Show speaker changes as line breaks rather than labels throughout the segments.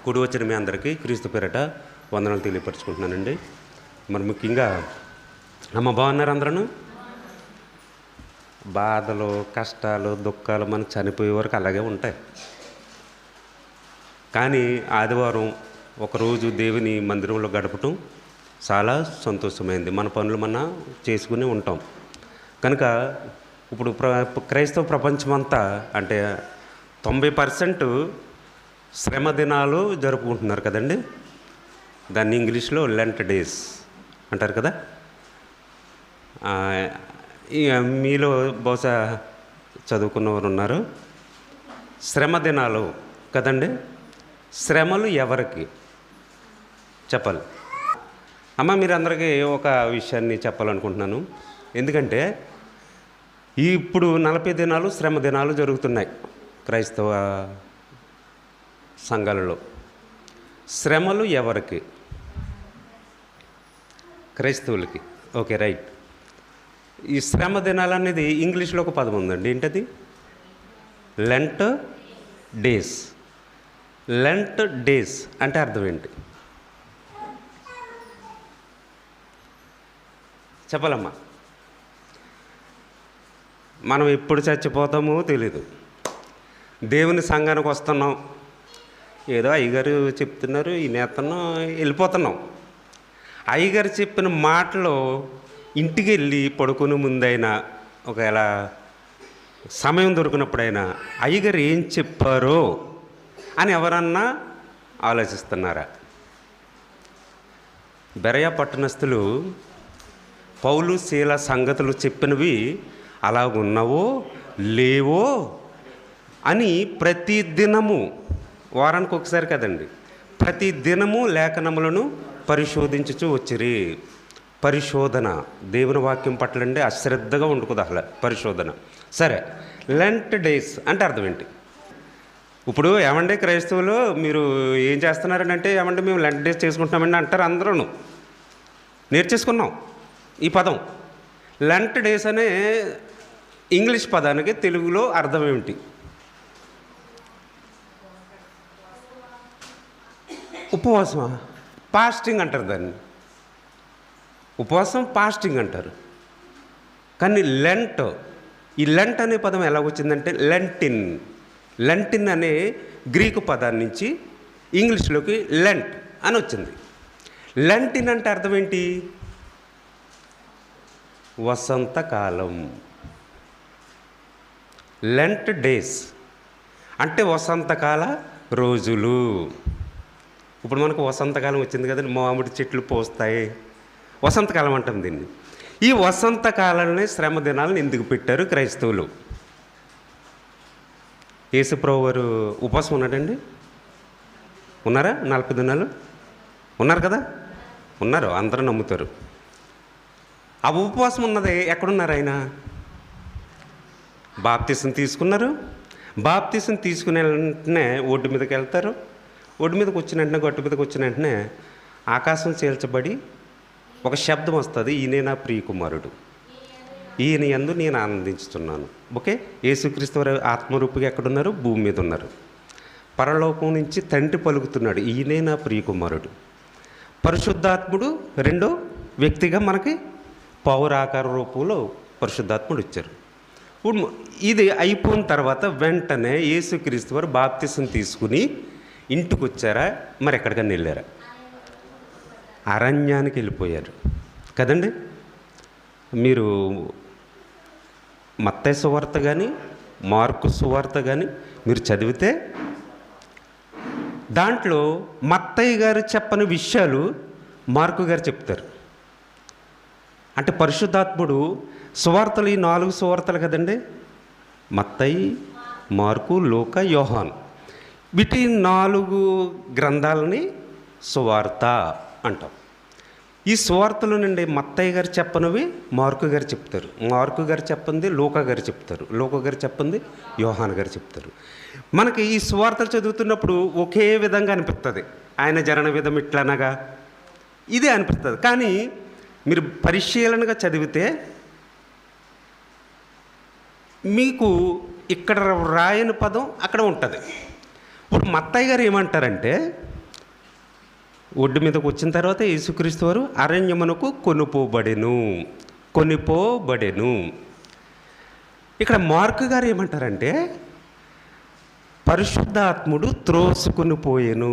కూడి వచ్చిన మీ అందరికీ క్రీస్తు పేరట వందనాలు తెలియపరచుకుంటున్నానండి. మరి ముఖ్యంగా అమ్మ బాగున్నారు అందరూ? బాధలు, కష్టాలు, దుఃఖాలు మనం చనిపోయే వరకు అలాగే ఉంటాయి. కానీ ఆదివారం ఒకరోజు దేవుని మందిరంలో గడపటం చాలా సంతోషమైంది. మన పనులు మనం చేసుకుని ఉంటాం కనుక ఇప్పుడు క్రైస్తవ ప్రపంచమంతా అంటే 90% శ్రమ దినాలు జరుపుకుంటున్నారు కదండి. దాన్ని ఇంగ్లీష్లో లెంట్ డేస్ అంటారు కదా. ఇక మీలో బహుశా చదువుకున్నవారు ఉన్నారు. శ్రమ దినాలు కదండి. శ్రమలు ఎవరికి చెప్పాలి? అమ్మ మీరు అందరికీ ఒక విషయాన్ని చెప్పాలనుకుంటున్నాను. ఎందుకంటే ఇప్పుడు 40 దినాలు శ్రమ దినాలు జరుగుతున్నాయి క్రైస్తవ సంఘాలలో. శ్రమలు ఎవరికి? క్రైస్తవులకి. Okay, right. ఈ శ్రమ దినాలు అనేది ఇంగ్లీష్లో ఒక పదం ఉందండి. ఏంటది? Lent days. లెంట్ డేస్ అంటే అర్థం ఏంటి చెప్పాలమ్మా? మనం ఎప్పుడు చచ్చిపోతామో తెలీదు. దేవుని సంఘానికి వస్తున్నాం, ఏదో అయ్యగారు చెప్తున్నారు, ఈ నేతన్నాం, వెళ్ళిపోతున్నాం. అయ్యగారు చెప్పిన మాటలు ఇంటికి వెళ్ళి పడుకునే ముందైనా ఒకవేళ సమయం దొరికినప్పుడైనా అయ్యగారు ఏం చెప్పారో అని ఎవరన్నా ఆలోచిస్తున్నారా? బెరయా పట్టణస్థులు పౌలు శీల సంగతులు చెప్పినవి అలాగున్నావో లేవో అని ప్రతి దినము, వారానికి ఒకసారి కదండి, ప్రతి దినము లేఖనములను పరిశోధించుచూ వచ్చిరి. పరిశోధన దేవుని వాక్యం పట్లండి అశ్రద్ధగా ఉండకూడదు అసలు పరిశోధన. సరే, లెంట్ డేస్ అంటే అర్థం ఏంటి? ఇప్పుడు ఏమంటే క్రైస్తవులు మీరు ఏం చేస్తున్నారని అంటే ఏమంటే మేము లెంట్ డేస్ చేసుకుంటున్నామండి అంటారు. అందరూ నేర్చేసుకున్నాం ఈ పదం. లెంట్ డేస్ అనే ఇంగ్లీష్ పదానికి తెలుగులో అర్థం ఏమిటి? ఉపవాసమా? ఫాస్టింగ్ అంటారు దాన్ని. ఉపవాసం ఫాస్టింగ్ అంటారు. కానీ లెంట్, ఈ లెంట్ అనే పదం ఎలా వచ్చిందంటే లెంటిన్. లెంటిన్ అనే గ్రీకు పదాన్ని నుంచి ఇంగ్లీష్లోకి లెంట్ అని వచ్చింది. లెంటిన్ అంటే అర్థం ఏంటి? వసంతకాలం. లెంట్ డేస్ అంటే వసంతకాల రోజులు. ఇప్పుడు మనకు వసంతకాలం వచ్చింది కదండి, మామిడి చెట్లు పోస్తాయి, వసంతకాలం అంటాం దీన్ని. ఈ వసంతకాలంలో శ్రమ దినాలను ఎందుకు పెట్టారు క్రైస్తవులు? యేసుప్రభు వారు ఉపవాసం ఉన్నాడండి? ఉన్నారా? 40 దినాలు ఉన్నారు కదా. ఉన్నారు, అందరూ నమ్ముతారు. ఆ ఉపవాసం ఉన్నది ఎక్కడున్నారు ఆయన? బాప్తిసం తీసుకున్నారు. బాప్తిసం తీసుకునే వెంటనే ఒడ్డు మీదకి వెళ్తారు. ఒడ్డు మీదకి వచ్చిన వెంటనే, గట్టు మీదకి వచ్చిన వెంటనే ఆకాశం చీల్చబడి ఒక శబ్దం వస్తుంది, ఈయనే నా ప్రియకుమారుడు, ఈయన యందు నేను ఆనందించుతున్నాను. ఓకే, యేసుక్రీస్తు వారు ఆత్మరూపిగా ఎక్కడున్నారు? భూమి మీద ఉన్నారు. పరలోకం నుంచి తండ్రి పలుకుతున్నాడు, ఈయనే నా ప్రియకుమారుడు. పరిశుద్ధాత్ముడు రెండో వ్యక్తిగా మనకి పౌరాకార రూపంలో పరిశుద్ధాత్ముడు వచ్చారు. ఇప్పుడు ఇది అయిపోయిన తర్వాత వెంటనే యేసుక్రీస్తు వారు బాప్తిసం తీసుకుని ఇంటికి వచ్చారా? మరి ఎక్కడికన్నా వెళ్ళారా? అరణ్యానికి వెళ్ళిపోయారు కదండి. మీరు మత్తయి సువార్త కానీ మార్కు సువార్త కానీ మీరు చదివితే దాంట్లో మత్తయి గారు చెప్పని విషయాలు మార్కు గారు చెప్తారు. అంటే పరిశుద్ధాత్ముడు సువార్తలు, ఈ 4 సువార్తలు కదండి, మత్తయి, మార్కు, లూకా, యోహాను, వీటి 4 గ్రంథాలని సువార్త అంటాం. ఈ సువార్తలు నుండి మత్తయి గారు చెప్పనివి మార్కు గారు చెప్తారు, మార్కు గారు చెప్పింది లూకా గారు చెప్తారు, లూకా గారు చెప్పింది యోహాను గారు చెప్తారు. మనకి ఈ సువార్తలు చదువుతున్నప్పుడు ఒకే విధంగా అనిపిస్తుంది, ఆయన జరణ విధం ఇట్లనగా ఇదే అనిపిస్తుంది. కానీ మీరు పరిశీలనగా చదివితే మీకు ఇక్కడ రాయని పదం అక్కడ ఉంటుంది. ఇప్పుడు మత్తయ్య గారు ఏమంటారంటే ఒడ్డు మీదకు వచ్చిన తర్వాత యేసుక్రీస్తు వారు అరణ్యమునకు కొనిపోబడెను. ఇక్కడ మార్కు గారు ఏమంటారంటే పరిశుద్ధాత్ముడు త్రోసుకుని పోయెను.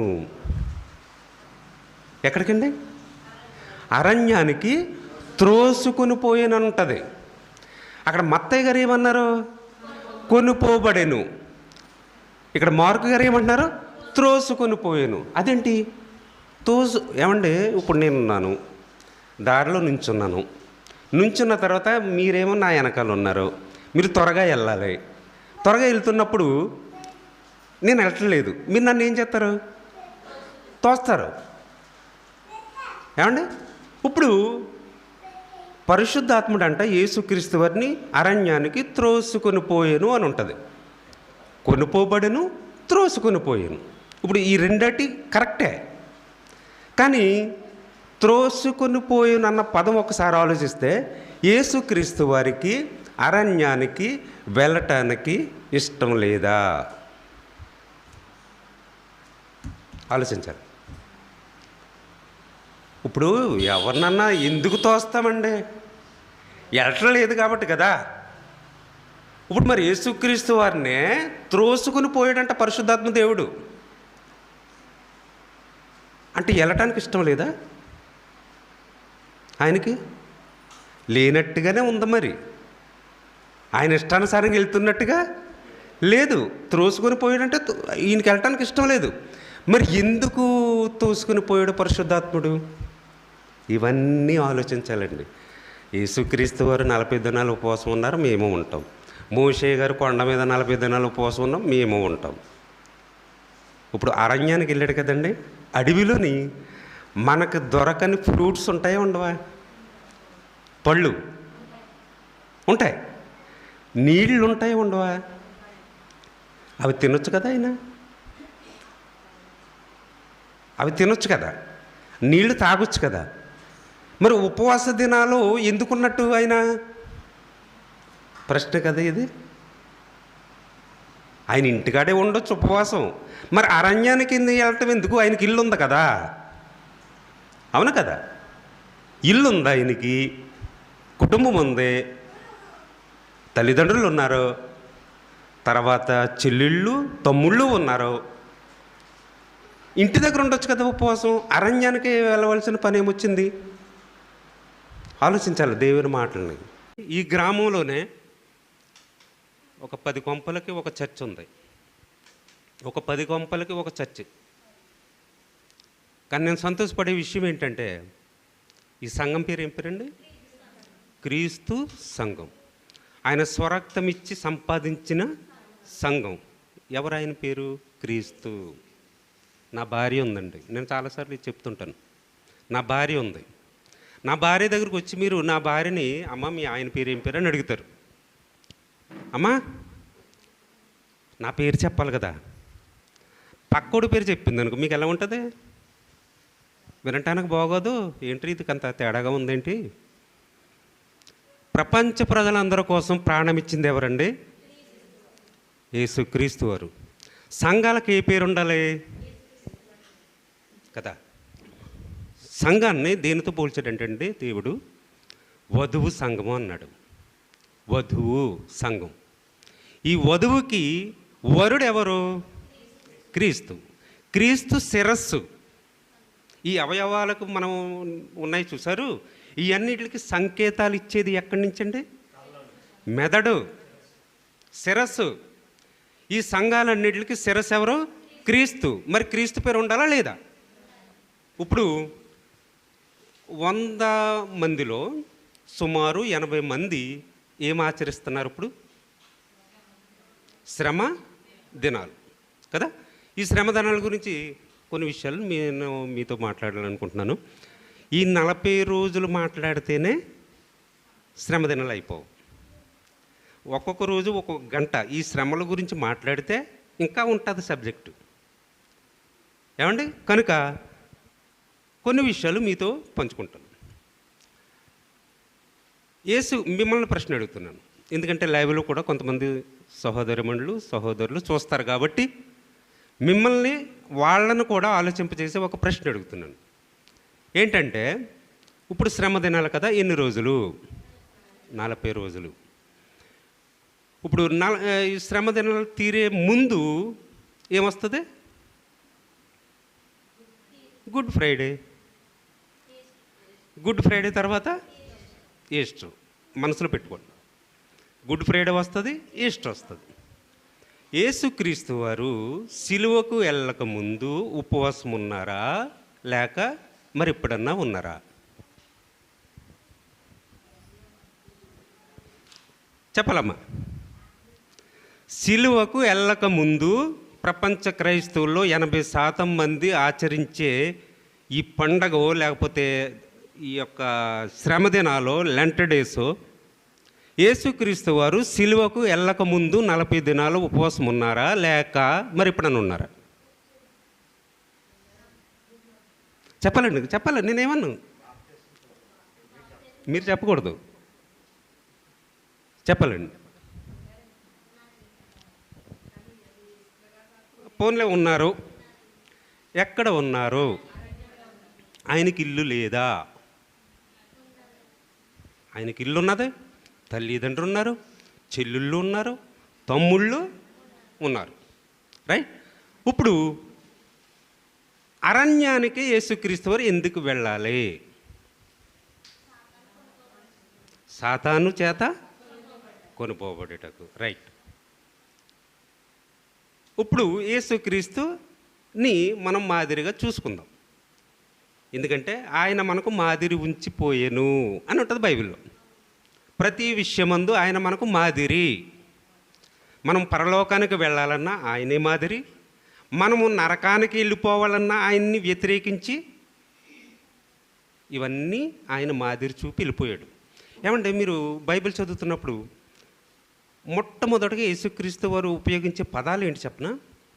ఎక్కడికండి? అరణ్యానికి త్రోసుకుని పోయెను ఉంటుంది. అక్కడ మత్తయ్య గారు ఏమన్నారు? కొనిపోబడెను. ఇక్కడ మార్కు గారు ఏమంటున్నారు? త్రోసుకొని పోయాను. అదేంటి ఏమండి, ఇప్పుడు నేనున్నాను, దారిలో నుంచున్న తర్వాత మీరేమో నా వెనకాల ఉన్నారు, మీరు త్వరగా వెళ్ళాలి. త్వరగా వెళ్తున్నప్పుడు నేను వెళ్ళట్లేదు, మీరు నన్ను ఏం చేస్తారు? తోస్తారు. ఏమండి, ఇప్పుడు పరిశుద్ధాత్ముడు అంట యేసుక్రీస్తు వారిని అరణ్యానికి త్రోసుకొని పోయాను అని ఉంటుంది. కొనుపోబడెను, త్రోసుకొని పోయాను. ఇప్పుడు ఈ రెండటి కరెక్టే. కానీ త్రోసుకొని పోయాను అన్న పదం ఒకసారి ఆలోచిస్తే యేసుక్రీస్తు వారికి అరణ్యానికి వెళ్ళటానికి ఇష్టం లేదా? ఆలోచించాలి. ఇప్పుడు ఎవరినన్నా ఎందుకు తోస్తామండి? వెళ్ళట్లేదు కాబట్టి కదా. ఇప్పుడు మరి యేసుక్రీస్తు వారినే త్రోసుకుని పోయాడంట పరిశుద్ధాత్మ దేవుడు. అంటే వెళ్ళటానికి ఇష్టం లేదా ఆయనకి? లేనట్టుగానే ఉంది. మరి ఆయన ఇష్టానుసారంగా వెళ్తున్నట్టుగా లేదు. త్రోసుకొని పోయాడంటే ఈయనకి వెళ్ళటానికి ఇష్టం లేదు. మరి ఎందుకు తోసుకొని పోయాడు పరిశుద్ధాత్ముడు? ఇవన్నీ ఆలోచించాలండి. యేసుక్రీస్తు వారు 40 దినాలు ఉపవాసం ఉన్నారు, మేము ఉంటాం. మోషే గారు కొండ మీద 40 దినాలు ఉపవాసం ఉన్నాం, మేము ఉంటాం. ఇప్పుడు అరణ్యానికి వెళ్ళాడు కదండి, అడవిలోని మనకు దొరకని ఫ్రూట్స్ ఉంటాయా ఉండవా? పళ్ళు ఉంటాయి, నీళ్ళు ఉంటాయి ఉండవా? అవి తినొచ్చు కదా ఆయన, అవి తినొచ్చు కదా, నీళ్లు తాగొచ్చు కదా. మరి ఉపవాస దినాలు ఎందుకున్నట్టు ఆయన? ప్రశ్న కదా ఇది. ఆయన ఇంటికాడే ఉండొచ్చు ఉపవాసం, మరి అరణ్యానికి వెళ్ళటం ఎందుకు? ఆయనకి ఇల్లు ఉంది కదా, అవును కదా. ఇల్లు ఉంది ఆయనకి, కుటుంబం ఉంది, తల్లిదండ్రులు ఉన్నారు, తర్వాత చెల్లెళ్ళు తమ్ముళ్ళు ఉన్నారు. ఇంటి దగ్గర ఉండొచ్చు కదా ఉపవాసం. అరణ్యానికి వెళ్ళవలసిన పని ఏమొచ్చింది? ఆలోచించాలి దేవుని మాటల్ని. ఈ గ్రామంలోనే ఒక 10 కొంపలకి ఒక చర్చ్ ఉంది, ఒక 10 కొంపలకి ఒక చర్చ్. కానీ నేను సంతోషపడే విషయం ఏంటంటే ఈ సంఘం పేరు ఏం పేరండి? క్రీస్తు సంఘం. ఆయన స్వరక్తం ఇచ్చి సంపాదించిన సంఘం. ఎవరు ఆయన పేరు? క్రీస్తు. నా భార్య ఉందండి, నేను చాలాసార్లు చెప్తుంటాను. నా భార్య ఉంది. నా భార్య దగ్గరికి వచ్చి మీరు నా భార్యని అమ్మ మీ ఆయన పేరు ఏం పేరు అని అడుగుతారు. అమ్మా నా పేరు చెప్పాలి కదా. పక్కోడి పేరు చెప్పింది అనుకో, మీకు ఎలా ఉంటుంది? వినటానికి బాగోదు. ఏంటి ఇది అంత తేడాగా ఉందేంటి? ప్రపంచ ప్రజలందరి కోసం ప్రాణం ఇచ్చింది ఎవరండి? యేసుక్రీస్తు వారు. సంఘాలకు ఏ పేరు ఉండాలి కదా? సంఘాన్ని దేనితో పోల్చాడంటే దేవుడు వధువు సంఘము అన్నాడు. వధువు సంఘం. ఈ వధువుకి వరుడు ఎవరు? క్రీస్తు. క్రీస్తు శిరస్సు. ఈ అవయవాలకు మనం ఉన్నాయి చూసారు, ఈ అన్నిటికి సంకేతాలు ఇచ్చేది ఎక్కడి నుంచండి? మెదడు, శిరస్సు. ఈ సంఘాలన్నిటికి శిరస్సు ఎవరు? క్రీస్తు. మరి క్రీస్తు పేరు ఉండాలా లేదా? ఇప్పుడు 100 మందిలో సుమారు 80 మంది ఏం ఆచరిస్తున్నారు? ఇప్పుడు శ్రమ దినాలు కదా. ఈ శ్రమ దినాల గురించి కొన్ని విషయాలు నేను మీతో మాట్లాడాలనుకుంటున్నాను. ఈ 40 రోజులు మాట్లాడితేనే శ్రమ దినాలు అయిపోవు. ఒక్కొక్క రోజు ఒక్కొక్క గంట ఈ శ్రమల గురించి మాట్లాడితే ఇంకా ఉంటుంది సబ్జెక్టు. ఏమండి? కనుక కొన్ని విషయాలు మీతో పంచుకుంటాను. యేసు మిమ్మల్ని ప్రశ్న అడుగుతున్నాను, ఎందుకంటే లైవ్లో కూడా కొంతమంది సహోదరులు చూస్తారు కాబట్టి మిమ్మల్ని వాళ్ళను కూడా ఆలోచింపజేసి ఒక ప్రశ్న అడుగుతున్నాను. ఏంటంటే ఇప్పుడు శ్రమ దినాలు కదా, ఎన్ని రోజులు? 40 రోజులు. ఇప్పుడు ఈ శ్రమ దినాలు తీరే ముందు ఏమొస్తుంది? Good Friday. గుడ్ ఫ్రైడే తర్వాత ఈస్టర్. మనసులో పెట్టుకోండి, గుడ్ ఫ్రైడే వస్తుంది, ఈస్టర్ వస్తుంది. యేసుక్రీస్తు వారు సిలువకు వెళ్ళక ముందు ఉపవాసం ఉన్నారా, లేక మరి ఎప్పుడన్నా ఉన్నారా? చెప్పాలమ్మా. సిలువకు వెళ్ళక ముందు ప్రపంచ క్రైస్తవుల్లో 80% మంది ఆచరించే ఈ పండగ, లేకపోతే ఈ యొక్క శ్రమదినాలో, లెంట్ డేసో, యేసుక్రీస్తు వారు సిలువకు వెళ్ళక ముందు 40 దినాలు ఉపవాసం ఉన్నారా, లేక మరి ఎప్పుడన్నా ఉన్నారా? చెప్పాలండి. నేనేమన్నా, మీరు చెప్పకూడదు, చెప్పాలండి. పోన్లే ఉన్నారు. ఎక్కడ ఉన్నారు? ఆయనకి ఇల్లు లేదా? ఆయనకి ఇల్లు ఉన్నది, తల్లిదండ్రులు ఉన్నారు, చెల్లుళ్ళు ఉన్నారు, తమ్ముళ్ళు ఉన్నారు. రైట్. ఇప్పుడు అరణ్యానికి యేసుక్రీస్తు వారు ఎందుకు వెళ్ళాలి? సాతాను చేత కొనుపోబడేటకు. రైట్. ఇప్పుడు యేసుక్రీస్తుని మనం మాదిరిగా చూసుకుందాం. ఎందుకంటే ఆయన మనకు మాదిరి ఉంచిపోయేను అని ఉంటుంది బైబిల్లో. ప్రతి విషయమందు ఆయన మనకు మాదిరి. మనం పరలోకానికి వెళ్ళాలన్నా ఆయనే మాదిరి, మనము నరకానికి వెళ్ళిపోవాలన్నా ఆయన్ని వ్యతిరేకించి ఇవన్నీ ఆయన మాదిరి చూపి వెళ్ళిపోయాడు. ఏమంటే మీరు బైబిల్ చదువుతున్నప్పుడు మొట్టమొదటిగా యేసుక్రీస్తు వారు ఉపయోగించే పదాలు ఏంటి చెప్పనా?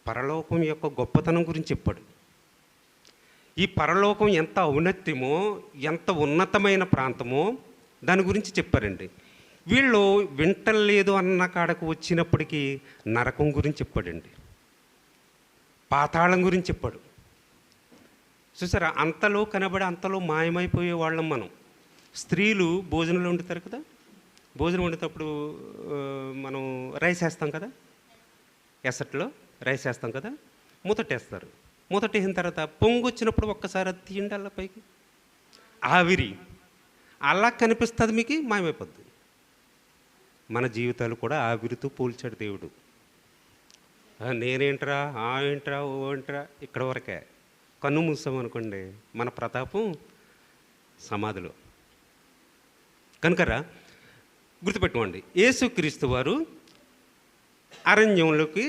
పరలోకం యొక్క గొప్పతనం గురించి చెప్పాడు. ఈ పరలోకం ఎంత ఔన్నత్యమో, ఎంత ఉన్నతమైన ప్రాంతమో దాని గురించి చెప్పారండి. వీళ్ళు వింటలేదు అన్న కాడకు వచ్చినప్పటికీ నరకం గురించి చెప్పాడండి, పాతాళం గురించి చెప్పాడు. చూసారా, అంతలో కనబడి అంతలో మాయమైపోయే వాళ్ళం మనం. స్త్రీలు భోజనంలో వండుతారు కదా, భోజనం వండేటప్పుడు మనం రైస్ వేస్తాం కదా, ఎసట్లో రైస్ వేస్తాం కదా, మూతటేస్తారు. మూతటేసిన తర్వాత పొంగు వచ్చినప్పుడు ఒక్కసారి అది తీయండి అలా పైకి, ఆవిరి అలా కనిపిస్తుంది, మీకు మాయమైపోద్ది. మన జీవితాలు కూడా ఆవిరితో పోల్చాడు దేవుడు. నేనేంట్రా, ఏంట్రా, ఓ ఏంట్రా, ఇక్కడ వరకే. కన్ను మూసామనుకోండి మన ప్రతాపం సమాధిలో. కనుకరా గుర్తుపెట్టుకోండి, యేసుక్రీస్తు వారు అరణ్యంలోకి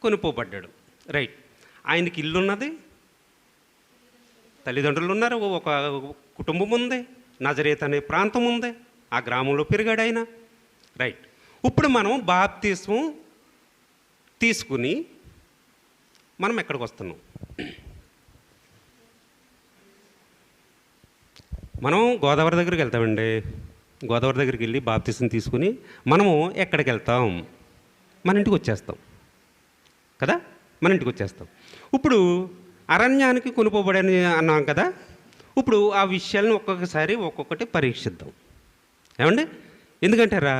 కొనుపోబడ్డాడు. రైట్. ఆయనకి ఇల్లు ఉన్నది, తల్లిదండ్రులు ఉన్నారు, ఒక కుటుంబం ఉంది, నజరేత్ అనే ప్రాంతం ఉంది, ఆ గ్రామంలో పెరిగాడు ఆయన. రైట్. ఇప్పుడు మనం బాప్తిస్మం తీసుకుని మనం ఎక్కడికి వస్తున్నాం? మనం గోదావరి దగ్గరికి వెళ్తామండి. గోదావరి దగ్గరికి వెళ్ళి బాప్తిస్మం తీసుకుని మనము ఎక్కడికి వెళ్తాం? మన ఇంటికి వచ్చేస్తాం కదా, మన ఇంటికి వచ్చేస్తాం. ఇప్పుడు అరణ్యానికి కొనుపోబడని అన్నాం కదా. ఇప్పుడు ఆ విషయాలను ఒక్కొక్కసారి ఒక్కొక్కటి పరీక్షిద్దాం. ఏమండి? ఎందుకంటారా,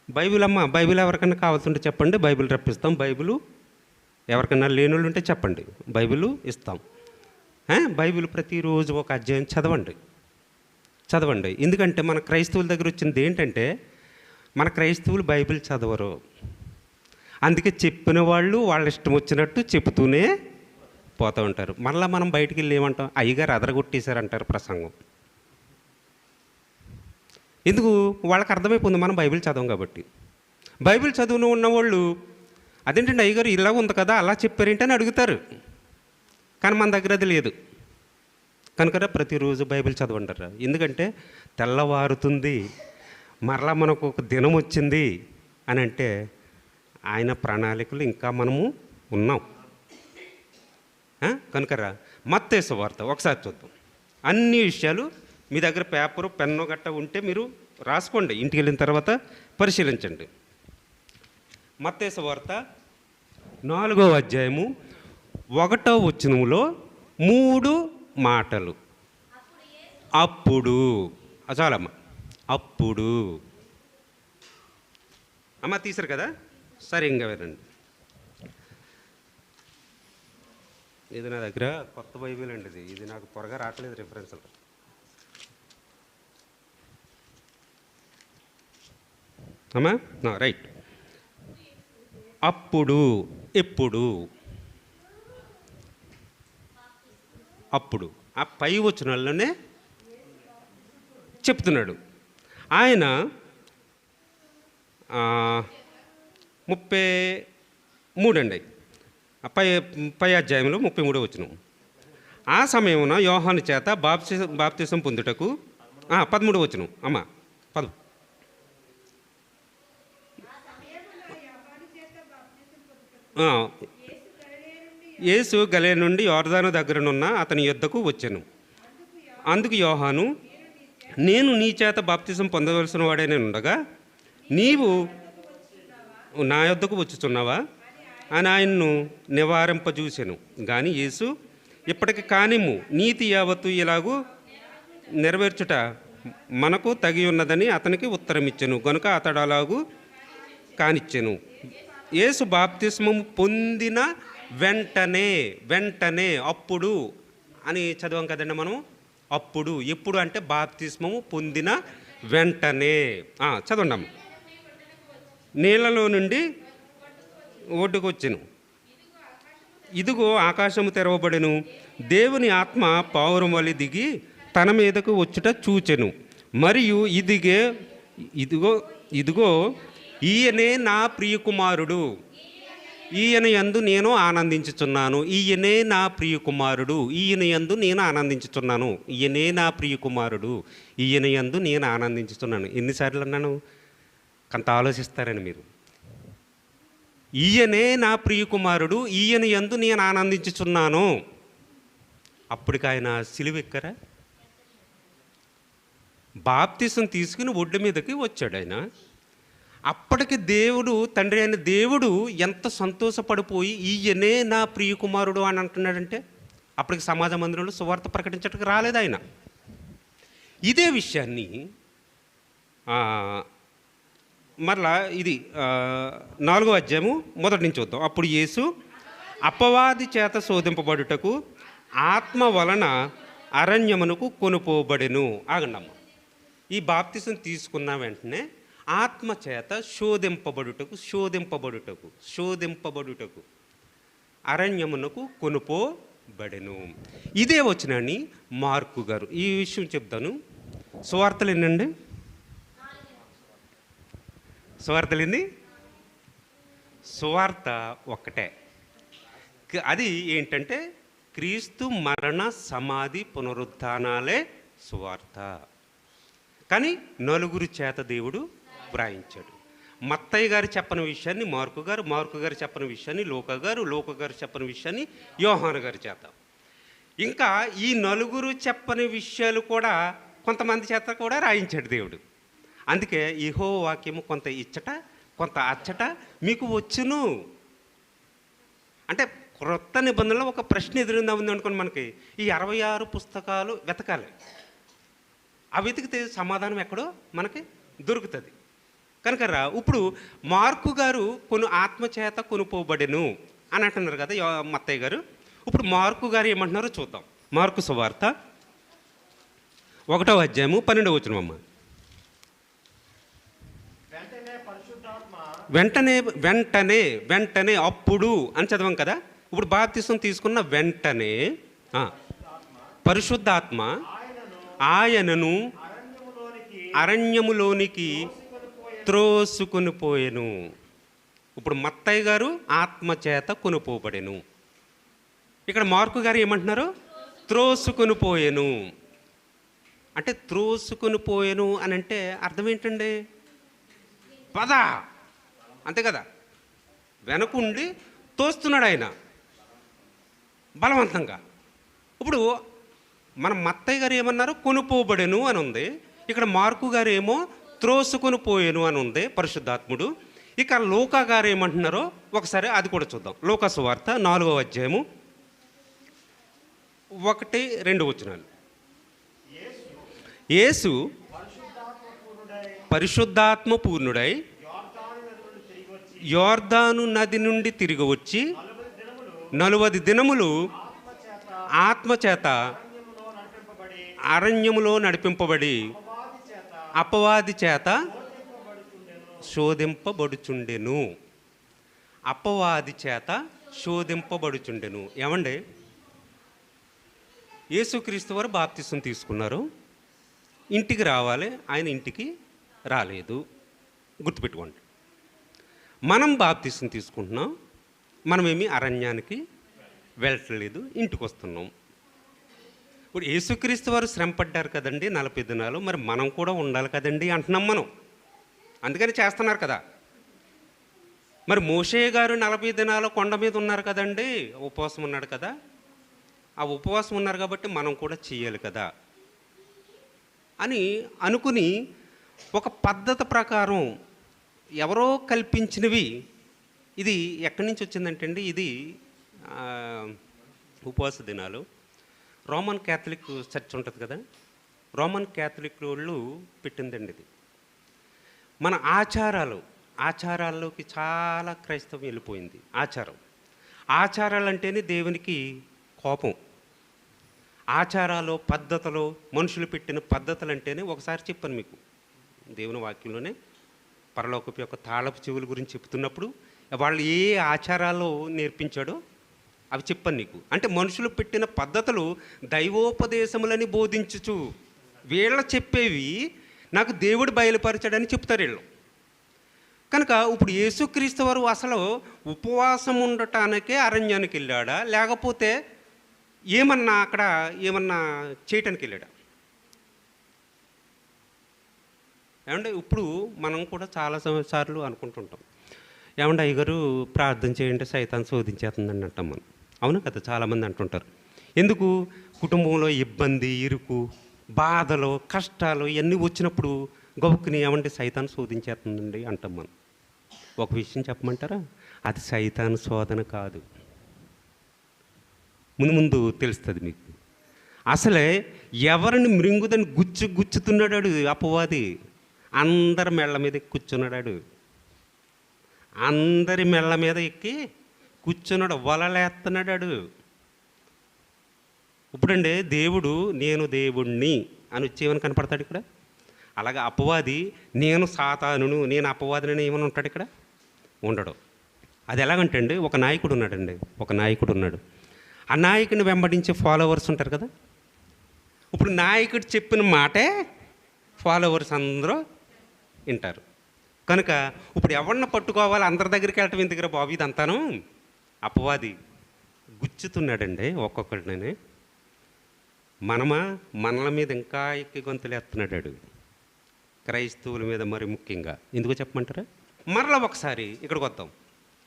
బైబిల్ బైబిల్ ఎవరికైనా కావాల్సింటే చెప్పండి, బైబిల్ రప్పిస్తాం. బైబిల్ ఎవరికైనా లేని వాళ్ళు ఉంటే చెప్పండి, బైబిల్ ఇస్తాం. బైబిల్ ప్రతిరోజు ఒక అధ్యాయం చదవండి. ఎందుకంటే మన క్రైస్తవుల దగ్గర వచ్చింది ఏంటంటే, మన క్రైస్తవులు బైబిల్ చదవరు. అందుకే చెప్పిన వాళ్ళు వాళ్ళ ఇష్టం వచ్చినట్టు చెబుతూనే పోతూ ఉంటారు. మళ్ళీ మనం బయటికి వెళ్ళి ఏమంటాం? అయ్యగారు అదరగొట్టేశారంటారు ప్రసంగం. ఎందుకు? వాళ్ళకి అర్థమైపోతుంది మనం బైబిల్ చదవం కాబట్టి. బైబిల్ చదువును ఉన్నవాళ్ళు అదేంటండి అయ్యగారు ఇలా ఉంది కదా, అలా చెప్పారేంటని అడుగుతారు. కానీ మన దగ్గర అది లేదు. కనుక ప్రతిరోజు బైబిల్ చదవంటారు. ఎందుకంటే తెల్లవారుతుంది, మరలా మనకు ఒక దినం వచ్చింది అని అంటే ఆయన ప్రణాళికలు ఇంకా మనము ఉన్నాం. కనుకరా మత్తయి సువార్త ఒకసారి చూద్దాం. అన్ని విషయాలు మీ దగ్గర పేపరు పెన్ను గట్ట ఉంటే మీరు రాసుకోండి, ఇంటికి వెళ్ళిన తర్వాత పరిశీలించండి. మత్తయి సువార్త 4వ అధ్యాయము 1వ వచనములో 3 మాటలు. అప్పుడు చాలమ్మ. అప్పుడు అమ్మ తీసారు కదా, సరే ఇంకా వినండి. ఇది నా దగ్గర కొత్త బైబిల్ అండి, ఇది నాకు త్వరగా రావట్లేదు రిఫరెన్స్లు. అమ్మా రైట్. అప్పుడు ఎప్పుడు, అప్పుడు ఆ పై వచనాల్లోనే చెప్తున్నాడు ఆయన. 33 అండి, పై అధ్యాయంలో 33 వచనం. ఆ సమయమున యోహాను చేత బాప్తిసం పొందుటకు 13 వచనం అమ్మ. యేసు గలిలయ నుండి యోర్దాను దగ్గరనున్న అతని యొద్దకు వచ్చెను. అందుకు యోహాను, నేను నీ చేత బాప్తిసం పొందవలసిన వాడే ఉండగా నీవు నా యొద్దకు వచ్చుచున్నావా అని ఆయన్ను నివారింపజూసెను. కానీ యేసు, ఇప్పటికి కానిమ్ము, నీతి యావత్తు ఇలాగూ నెరవేర్చుట మనకు తగి ఉన్నదని అతనికి ఉత్తరం ఇచ్చెను. కనుక అతడు అలాగూ కానిచ్చెను. యేసు బాప్తిస్మము పొందిన వెంటనే అప్పుడు అని చదివాం కదండి మనం. అప్పుడు ఎప్పుడు అంటే బాప్తిస్మము పొందిన వెంటనే. చదవండి. నీళ్ళలో నుండి ఒడ్డుకొచ్చెను. ఇదిగో ఆకాశము తెరవబడెను. దేవుని ఆత్మ పావురం వలె దిగి తన మీదకు వచ్చుట చూచెను. మరియు ఇదిగో ఈయనే నా ప్రియకుమారుడు, ఈయన యందు నేను ఆనందించుచున్నాను. ఈయనే నా ప్రియకుమారుడు, ఈయన యందు నేను ఆనందించుచున్నాను. ఈయనే నా ప్రియకుమారుడు, ఈయన యందు నేను ఆనందించుచున్నాను. ఎన్నిసార్లు అన్నాను? కొంత ఆలోచిస్తారని మీరు. ఈయనే నా ప్రియకుమారుడు, ఈయన యందు నేను ఆనందించుచున్నాను. అప్పటికి ఆయన సిలువెక్కరా? బాప్తిసం తీసుకుని ఒడ్డు మీదకి వచ్చాడు ఆయన. అప్పటికి దేవుడు, తండ్రి అయిన దేవుడు ఎంత సంతోషపడిపోయి ఈయనే నా ప్రియకుమారుడు అని అంటున్నాడంటే, అప్పటికి సమాజ మందిరంలో సువార్త ప్రకటించడానికి రాలేదు ఆయన. ఇదే విషయాన్ని మరలా ఇది 4వ అధ్యాయము మొదటి నుంచి చూద్దాం. అప్పుడు యేసు అపవాది చేత శోధింపబడుటకు ఆత్మ వలన అరణ్యమునకు కొనుపోబడెను. ఆగండమ్మ. ఈ బాప్తిసం తీసుకున్న వెంటనే ఆత్మ చేత శోధింపబడుటకు అరణ్యమునకు కొనుపోబడెను. ఇదే వచ్చినని మార్కు గారు ఈ విషయం చెప్తాను. సువార్తలు ఎన్నండి? సువార్తలు ఎన్ని? సువార్త ఒక్కటే. అది ఏంటంటే క్రీస్తు మరణ సమాధి పునరుత్థానాలే సువార్త. కానీ 4 చేత దేవుడు వ్రాయించాడు. మత్తయ్య గారు చెప్పని విషయాన్ని మార్కు గారు చెప్పని విషయాన్ని లోక గారు చెప్పని విషయాన్ని యోహాను గారు చేత, ఇంకా ఈ 4 చెప్పని విషయాలు కూడా కొంతమంది చేత కూడా రాయించాడు దేవుడు. అందుకే యెహోవా వాక్యము కొంత ఇచ్చట కొంత అచ్చట మీకు వచ్చును. అంటే క్రొత్త నిబంధనలో ఒక ప్రశ్న ఎదురుందా ఉంది అనుకోండి మనకి. ఈ 66 పుస్తకాలు వెతకాలి. ఆ వెతికితే సమాధానం ఎక్కడో మనకి దొరుకుతుంది. కనుక ఇప్పుడు మార్కు గారు ఆత్మచేత కొనుపోబడెను అని అంటున్నారు కదా మత్తయ్య గారు. ఇప్పుడు మార్కు గారు ఏమంటున్నారో చూద్దాం. మార్కు సువార్త 1వ అధ్యాయము 12వ వచనం అమ్మ. వెంటనే అప్పుడు అని చదవం కదా. ఇప్పుడు బాప్తిసం తీసుకున్న వెంటనే పరిశుద్ధాత్మ ఆయనను అరణ్యములోనికి త్రోసుకొని పోయెను. ఇప్పుడు మత్తయ్య గారు ఆత్మచేత కొనుపోబడెను. ఇక్కడ మార్కు గారు ఏమంటున్నారు? త్రోసుకొని పోయెను. అంటే త్రోసుకొని పోయెను అని అంటే అర్థం ఏంటండి? పద అంతే కదా. వెనకుండి తోస్తున్నాడు ఆయన బలవంతంగా. ఇప్పుడు మన మత్తయ్య గారు ఏమన్నారు? కొనుపోబడెను అని ఉంది. ఇక్కడ మార్కు గారు ఏమో త్రోసుకొని పోయెను అని ఉంది పరిశుద్ధాత్ముడు. ఇక లోకా గారు ఏమంటున్నారో ఒకసారి అది కూడా చూద్దాం. లోకా సువార్త 4వ అధ్యాయము 1-2 యేసు పరిశుద్ధాత్మ పూర్ణుడై యోర్దాను నది నుండి తిరిగి వచ్చి 40 దినములు ఆత్మచేత అరణ్యములో నడిపింపబడి అపవాది చేత శోధింపబడుచుండెను. అపవాది చేత శోధింపబడుచుండెను. ఏమండి, యేసుక్రీస్తు వారు బాప్తిసం తీసుకున్నారు, ఇంటికి రావాలి, ఆయన ఇంటికి రాలేదు. గుర్తుపెట్టుకోండి. మనం బాప్తిసం తీసుకుంటున్నాం, మనమేమి అరణ్యానికి వెళ్ళట్లేదు, ఇంటికి వస్తున్నాం. ఇప్పుడు యేసుక్రీస్తు వారు శ్రమ పడ్డారు కదండి 40 దినాలు, మరి మనం కూడా ఉండాలి కదండి అంటున్నాం మనం. అందుకని చేస్తున్నారు కదా. మరి మోషే గారు 40 దినాలు కొండ మీద ఉన్నారు కదండి, ఉపవాసం ఉన్నాడు కదా. ఆ ఉపవాసం ఉన్నారు కాబట్టి మనం కూడా చేయాలి కదా అని అనుకుని ఒక పద్ధతి ప్రకారం ఎవరో కల్పించినవి. ఇది ఎక్కడి నుంచి వచ్చిందంటే అండి, ఇది ఉపవాస దినాలు రోమన్ క్యాథలిక్ చర్చ్ ఉంటుంది కదా, రోమన్ క్యాథలిక్ వాళ్ళు పెట్టిందండి ఇది. మన ఆచారాల్లోకి చాలా క్రైస్తవం వెళ్ళిపోయింది. ఆచారాలు అంటేనే దేవునికి కోపం. ఆచారాలు, పద్ధతులు, మనుషులు పెట్టిన పద్ధతులు అంటేనే, ఒకసారి చెప్పాను మీకు దేవుని వాక్యంలోనే, పరలోకపు యొక్క తాళపు చెవుల గురించి చెప్తున్నప్పుడు వాళ్ళు ఏ ఆచారాలు నేర్పించాడో అవి చెప్పాను నీకు. అంటే మనుషులు పెట్టిన పద్ధతులు దైవోపదేశములని బోధించుచు వీళ్ళ చెప్పేవి నాకు దేవుడు బయలుపరచాడని చెప్తారు వీళ్ళు. కనుక ఇప్పుడు యేసుక్రీస్తు వారు అసలు ఉపవాసం ఉండటానికే అరణ్యానికి వెళ్ళాడా, లేకపోతే ఏమన్నా అక్కడ ఏమన్నా చేయటానికి వెళ్ళాడా? ఏమంటే ఇప్పుడు మనం కూడా చాలా సార్లు అనుకుంటుంటాం, ఏమంటే అయ్యగారు ప్రార్థన చేయండి సైతాన్ శోధించేస్తుందని అంటాం మనం. అవును కదా, చాలామంది అంటుంటారు. ఎందుకు? కుటుంబంలో ఇబ్బంది, ఇరుకు, బాధలు, కష్టాలు ఇవన్నీ వచ్చినప్పుడు గొప్పని ఏమంటే సైతాన్ శోధించేస్తుందండి అంటాం మనం. ఒక విషయం చెప్పమంటారా? అది సైతాన్ శోధన కాదు. ముందు తెలుస్తుంది మీకు. అసలే ఎవరిని మృంగుదని గుచ్చుతున్నాడు అపవాది. అందరి మెళ్ళ మీద కూర్చున్నాడు, అందరి మెళ్ళ మీద ఎక్కి కూర్చున్నాడు, వలలేస్తున్నాడు. ఇప్పుడండి దేవుడు నేను దేవుణ్ణి అని వచ్చేమని కనపడతాడు ఇక్కడ. అలాగే అపవాది నేను సాతానును, నేను అపవాదిని ఏమని ఉంటాడు ఇక్కడ? ఉండడు. అది ఎలాగంటే అండి, ఒక నాయకుడు ఉన్నాడు. ఆ నాయకుని వెంబడించే ఫాలోవర్స్ ఉంటారు కదా. ఇప్పుడు నాయకుడు చెప్పిన మాటే ఫాలోవర్స్ అందరూ వింటారు. కనుక ఇప్పుడు ఎవరిని పట్టుకోవాలి, అందరి దగ్గరికి వెళ్ళటం ఎందుకు బాబు, ఇదంతాను అపవాది గుచ్చుతున్నాడండి ఒక్కొక్కడిని. మనల మీద ఇంకా ఎక్కి గొంతులేస్తున్నాడు, క్రైస్తవుల మీద మరి ముఖ్యంగా. ఎందుకో చెప్పమంటారా? మరలా ఒకసారి ఇక్కడికి వద్దాం.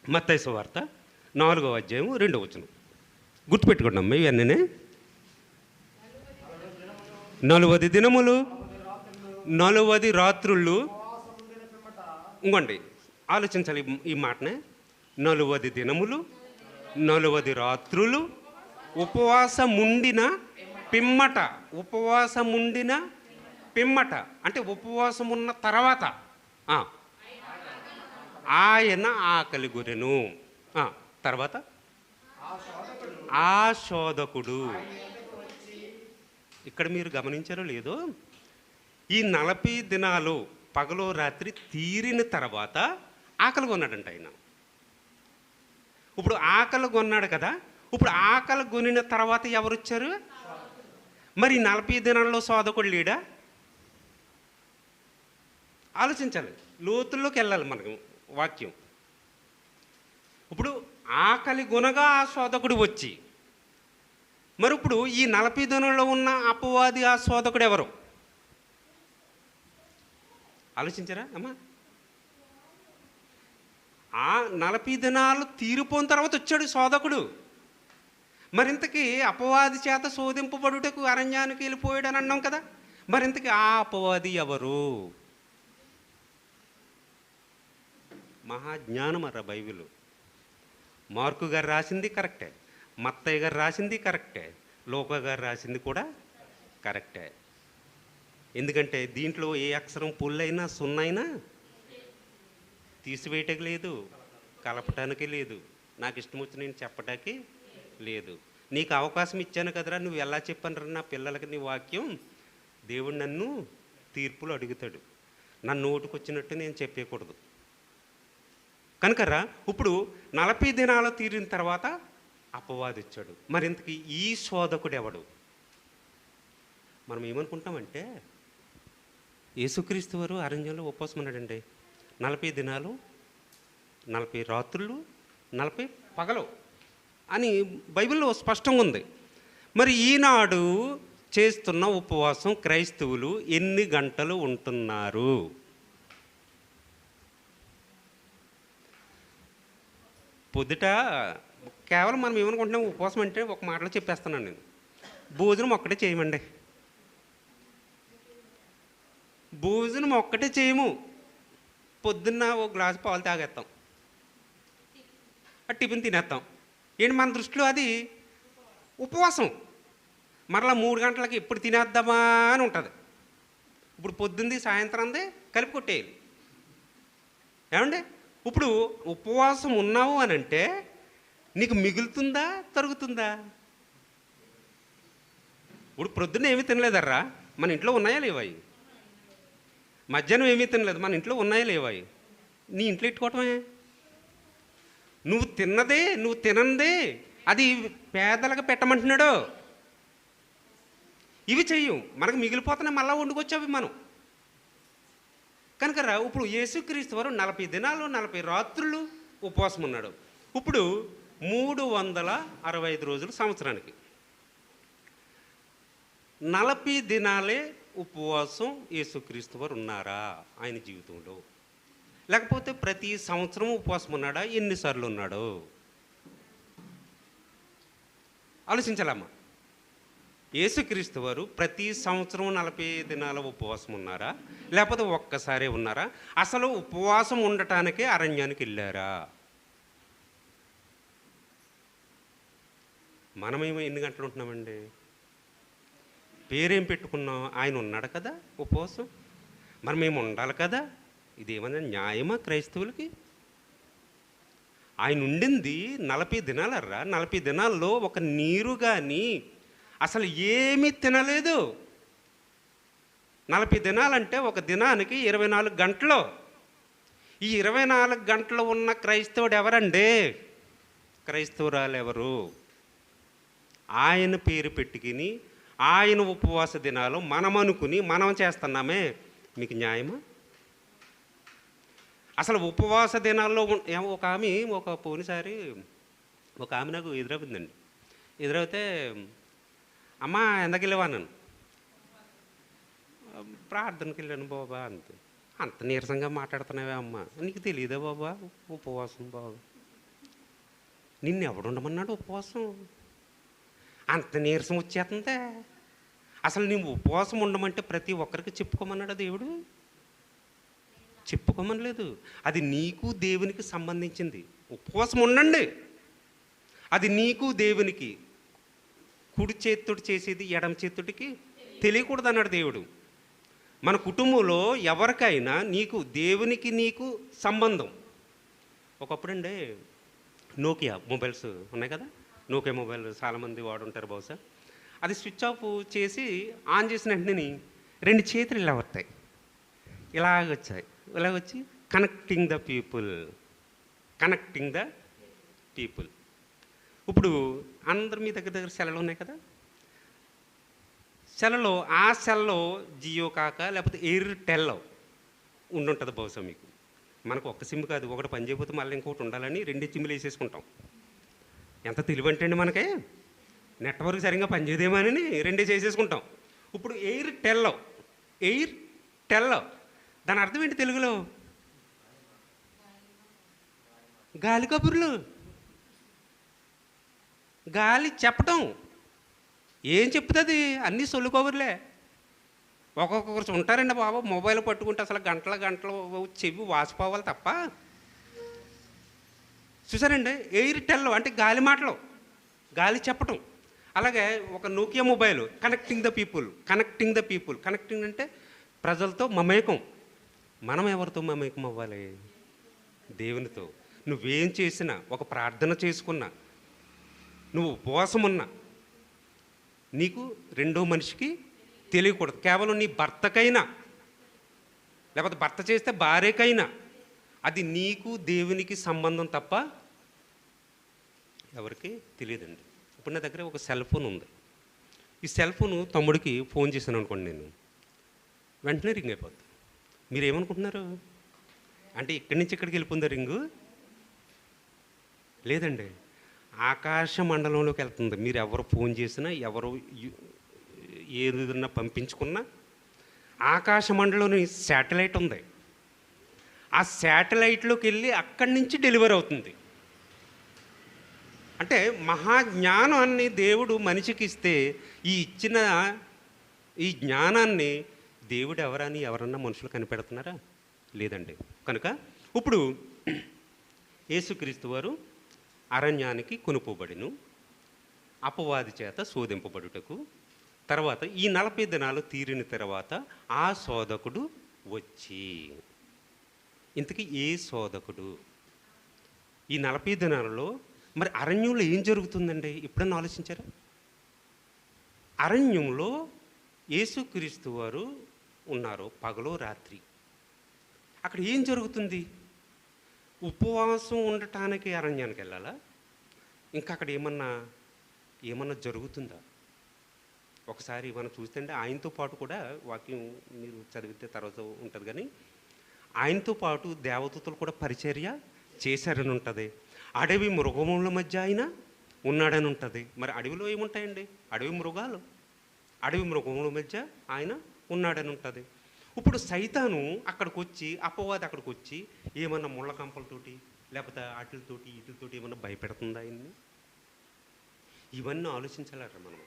మత్తయి సువార్త 4వ అధ్యాయం 2వ వచనం గుర్తుపెట్టుకోండి అమ్మ. ఇవన్నీ 40 దినములు 40 రాత్రుళ్ళు. ఇంకోండి ఆలోచించాలి ఈ మాటనే. 40 దినములు 40 రాత్రులు ఉపవాసముండిన పిమ్మట అంటే ఉపవాసం ఉన్న తర్వాత ఆయన ఆకలి గురెను. తర్వాత ఆ శోధకుడు, ఇక్కడ మీరు గమనించారో లేదో, ఈ 40 దినాలు పగలు రాత్రి తీరిన తర్వాత ఆకలి కొన్నాడంట ఆయన. ఇప్పుడు ఆకలి కొన్నాడు కదా, ఇప్పుడు ఆకలి కొనిన తర్వాత ఎవరు వచ్చారు? మరి 40 దినాల్లో శోధకుడు లేడా? ఆలోచించాలి, లోతుల్లోకి వెళ్ళాలి మనకు వాక్యం. ఇప్పుడు ఆకలి గునగా ఆ శోధకుడు వచ్చి, మరి ఇప్పుడు ఈ 40 దినాల్లో ఉన్న అపవాది ఆ శోధకుడు ఎవరు? ఆలోచించారా అమ్మా? ఆ 40 దినాలు తీరిపోయిన తర్వాత వచ్చాడు శోధకుడు. మరింతకీ అపవాది చేత శోధింపబడుటకు అరణ్యానికి వెళ్ళిపోయాడు అని అన్నాం కదా. మరింతకీ ఆ అపవాది ఎవరు? మహాజ్ఞానం అర్రా బైబిల్. మార్కు గారు రాసింది కరెక్టే, మత్తయ్య గారు రాసింది కరెక్టే, లోకా గారు రాసింది కూడా కరెక్టే. ఎందుకంటే దీంట్లో ఏ అక్షరం పుల్లైనా సున్నైనా తీసివేయటకి లేదు, కలపటానికి లేదు, నాకు ఇష్టం వచ్చి నేను చెప్పటానికి లేదు. నీకు అవకాశం ఇచ్చాను కదరా, నువ్వు ఎలా చెప్పనరా నా పిల్లలకి నీ వాక్యం. దేవుడు నన్ను తీర్పులు అడుగుతాడు, నా నోటికి వచ్చినట్టు నేను చెప్పకూడదు. కనుకరా ఇప్పుడు 40 దినాలు తీరిన తర్వాత అపవాది వచ్చాడు. మరి ఇంతకీ ఈ శోధకుడు ఎవడు? మనం ఏమనుకుంటామంటే యేసుక్రీస్తు వారు అరణ్యంలో ఉపవాసం ఉన్నాడండి. 40 దినాలు 40 రాత్రులు 40 పగలు అని బైబిల్లో స్పష్టంగా ఉంది. మరి ఈనాడు చేస్తున్న ఉపవాసం క్రైస్తవులు ఎన్ని గంటలు ఉంటున్నారు? పొద్దుట కేవలం మనం ఏమనుకుంటున్నాం, ఉపవాసం అంటే ఒక మాటలో చెప్పేస్తున్నాను నేను, భోజనం ఒక్కటే చేయమండి. భోజనం ఒక్కటే చేయము, పొద్దున్న ఒక గ్లాసు పాలు తాగేస్తాం, టిఫిన్ తినేస్తాం. ఏంటి మన దృష్టిలో అది ఉపవాసం. మరలా 3 గంటలకి ఎప్పుడు తినేద్దామా అని ఉంటుంది. ఇప్పుడు పొద్దుంది సాయంత్రంది కలిపి కొట్టేయాలి. ఏమండి? ఇప్పుడు ఉపవాసం ఉన్నావు అని అంటే నీకు మిగులుతుందా తరుగుతుందా? ఇప్పుడు ప్రొద్దున ఏమీ తినలేదర్రా, మన ఇంట్లో ఉన్నాయా లేవాయి? మధ్యాహ్నం ఏమీ తినలేదు, మన ఇంట్లో ఉన్నాయా లేవాయి? నీ ఇంట్లో ఇట్టుకోవటమే. నువ్వు తిన్నదే నువ్వు తినందే అది పేదలకు పెట్టమంటున్నాడు. ఇవి చెయ్యం, మనకు మిగిలిపోతున్నాయి, మళ్ళీ వండుకొచ్చావి మనం. కనుక ఇప్పుడు యేసుక్రీస్తు వారు 40 దినాలు 40 రాత్రులు ఉపవాసం ఉన్నాడు. ఇప్పుడు 365 రోజులు సంవత్సరానికి 40 దినాలే ఉపవాసం యేసుక్రీస్తు వారు ఉన్నారా ఆయన జీవితంలో? లేకపోతే ప్రతి సంవత్సరం ఉపవాసం ఉన్నాడా? ఎన్నిసార్లు ఉన్నాడు? ఆలోచించాలమ్మా. యేసుక్రీస్తు వారు ప్రతి సంవత్సరం 40 దినాల ఉపవాసం ఉన్నారా? లేకపోతే ఒక్కసారే ఉన్నారా? అసలు ఉపవాసం ఉండటానికే అరణ్యానికి వెళ్ళారా? మనమేమో ఎన్ని గంటలు ఉంటున్నామండి? పేరేం పెట్టుకున్నాం? ఆయన ఉన్నాడు కదా ఉపవాసం, మరి మేము ఉండాలి కదా. ఇదేమన్నా న్యాయమా క్రైస్తవులకి? ఆయన ఉండింది 40 దినాలర్రా. 40 దినాల్లో ఒక నీరు కానీ అసలు ఏమీ తినలేదు. 40 దినాలంటే ఒక దినానికి 24 గంటలు. ఈ 24 గంటలు ఉన్న క్రైస్తవుడు ఎవరండి? క్రైస్తవురాలు ఎవరు? ఆయన పేరు పెట్టుకుని ఆయన ఉపవాస దినాలు మనం అనుకుని మనం చేస్తున్నామే, మీకు న్యాయమా? అసలు ఉపవాస దినాల్లో ఒక ఆమె పోయినసారి ఒక ఆమె నాకు ఎదురవుతుందండి. ఎదురైతే అమ్మ ఎందుకు వెళ్ళావా నన్ను? ప్రార్థనకి వెళ్ళాను బాబా అంతే. అంత నీరసంగా మాట్లాడుతున్నావే అమ్మ, నీకు తెలియదా బాబా ఉపవాసం బాబు? నిన్ను ఎవడుండమన్నాడు ఉపవాసం? అంత నీరసం వచ్చేస్తుందే. అసలు నువ్వు ఉపవాసం ఉండమంటే ప్రతి ఒక్కరికి చెప్పుకోమన్నాడు దేవుడు? చెప్పుకోమనలేదు. అది నీకు దేవునికి సంబంధించింది. ఉపవాసం ఉండండి, అది నీకు దేవునికి. కుడి చేతుడు చేసేది ఎడమ చేతుడికి తెలియకూడదు అన్నాడు దేవుడు. మన కుటుంబంలో ఎవరికైనా నీకు దేవునికి నీకు సంబంధం. ఒకప్పుడండి నోకియా మొబైల్స్ ఉన్నాయి కదా, నోకియా మొబైల్ చాలామంది వాడుంటారు బహుశా. అది స్విచ్ ఆఫ్ చేసి ఆన్ చేసిన వెంటనే 2 చేతులు ఇలా వస్తాయి, ఇలాగొచ్చాయి. ఇలాగొచ్చి connecting the people, connecting the people. ఇప్పుడు అందరు మీ దగ్గర సెలలు ఉన్నాయి కదా, సెలలో ఆ సెల్లో జియో కాక లేకపోతే ఎయిర్టెల్ ఉండుంటుంది బహుశా మీకు. మనకు ఒక్క సిమ్ కాదు, ఒకటి పని చేయకపోతే మళ్ళీ ఇంకొకటి ఉండాలని 2 సిమ్లు వేసేసుకుంటాం. ఎంత తెలివంటే అండి మనకి, నెట్వర్క్ సరిగ్గా పనిచేయదేమని 2 చేసేసుకుంటాం. ఇప్పుడు ఎయిర్టెల్ దాని అర్థం ఏంటి తెలుగులో? గాలి కబుర్లు, గాలి చెప్పటం. ఏం చెప్తుంది? అన్నీ సొల్లు కబుర్లే. ఒక్కొక్కరు ఉంటారండి బాబు, మొబైల్ పట్టుకుంటే అసలు గంటల గంటలు చెవి వాసిపోవాలి తప్ప. చూసారండి, ఎయిర్టెల్ అంటే గాలి మాటలు, గాలి చెప్పటం. అలాగే ఒక Nokia mobile, connecting the people, connecting the people. Connecting అంటే ప్రజలతో మమేకం. మనం ఎవరితో మమేకం అవ్వాలి? దేవునితో. నువ్వేం చేసినా, ఒక ప్రార్థన చేసుకున్నా, నువ్వు ఉపవాసం ఉన్నా, నీకు రెండో మనిషికి తెలియకూడదు. కేవలం నీ భర్తకైనా, లేకపోతే భర్త చేస్తే భార్యకైనా, అది నీకు దేవునికి సంబంధం తప్ప ఎవరికి తెలియదండి. ఇప్పుడు నా దగ్గర ఒక సెల్ ఫోన్ ఉంది. ఈ సెల్ ఫోను తమ్ముడికి ఫోన్ చేశాను అనుకోండి, నేను వెంటనే రింగ్ అయిపోద్ది. మీరు ఏమనుకుంటున్నారు? అంటే ఇక్కడి నుంచి ఇక్కడికి వెళ్ళిపోయిందా రింగు? లేదండి, ఆకాశ మండలంలోకి వెళ్తుంది. మీరు ఎవరు ఫోన్ చేసినా, ఎవరు ఏదైనా పంపించుకున్నా, ఆకాశ మండలంలో శాటిలైట్ ఉంది. ఆ శాటిలైట్లోకి వెళ్ళి అక్కడి నుంచి డెలివరీ అవుతుంది. అంటే మహాజ్ఞానాన్ని దేవుడు మనిషికి ఇస్తే, ఈ ఇచ్చిన ఈ జ్ఞానాన్ని దేవుడు ఎవరన్నా మనుషులు కనిపెడుతున్నారా? లేదండి. కనుక ఇప్పుడు యేసుక్రీస్తు వారు అరణ్యానికి కొనుపోబడిను, అపవాది చేత శోధింపబడుటకు. తర్వాత ఈ 40 దినాలు తీరిన తర్వాత ఆ శోధకుడు వచ్చి, ఇంతకీ ఏ శోధకుడు? ఈ 40 దినాలలో మరి అరణ్యంలో ఏం జరుగుతుందండి? ఎప్పుడన్నా ఆలోచించారా? అరణ్యంలో యేసుక్రీస్తు వారు ఉన్నారు, పగలో రాత్రి. అక్కడ ఏం జరుగుతుంది? ఉపవాసం ఉండటానికి అరణ్యానికి వెళ్ళాలా? ఇంకా అక్కడ ఏమన్నా జరుగుతుందా? ఒకసారి మనం చూస్తే ఆయనతో పాటు కూడా, వాక్యం మీరు చదివితే తర్వాత ఉంటుంది, కానీ ఆయనతో పాటు దేవదూతలు కూడా పరిచర్య చేశారని ఉంటుంది. అడవి మృగముల మధ్య ఆయన ఉన్నాడని ఉంటుంది. మరి అడవిలో ఏముంటాయండి? అడవి మృగాలు. అడవి మృగముల మధ్య ఆయన ఉన్నాడని ఉంటుంది. ఇప్పుడు సైతాను అక్కడికి వచ్చి, అపవాది అక్కడికి వచ్చి ఏమన్నా ముళ్ళ కంపలతోటి, లేకపోతే వీటితోటి ఏమన్నా భయపెడుతుందా ఆయన్ని? ఇవన్నీ ఆలోచించాలట మనం.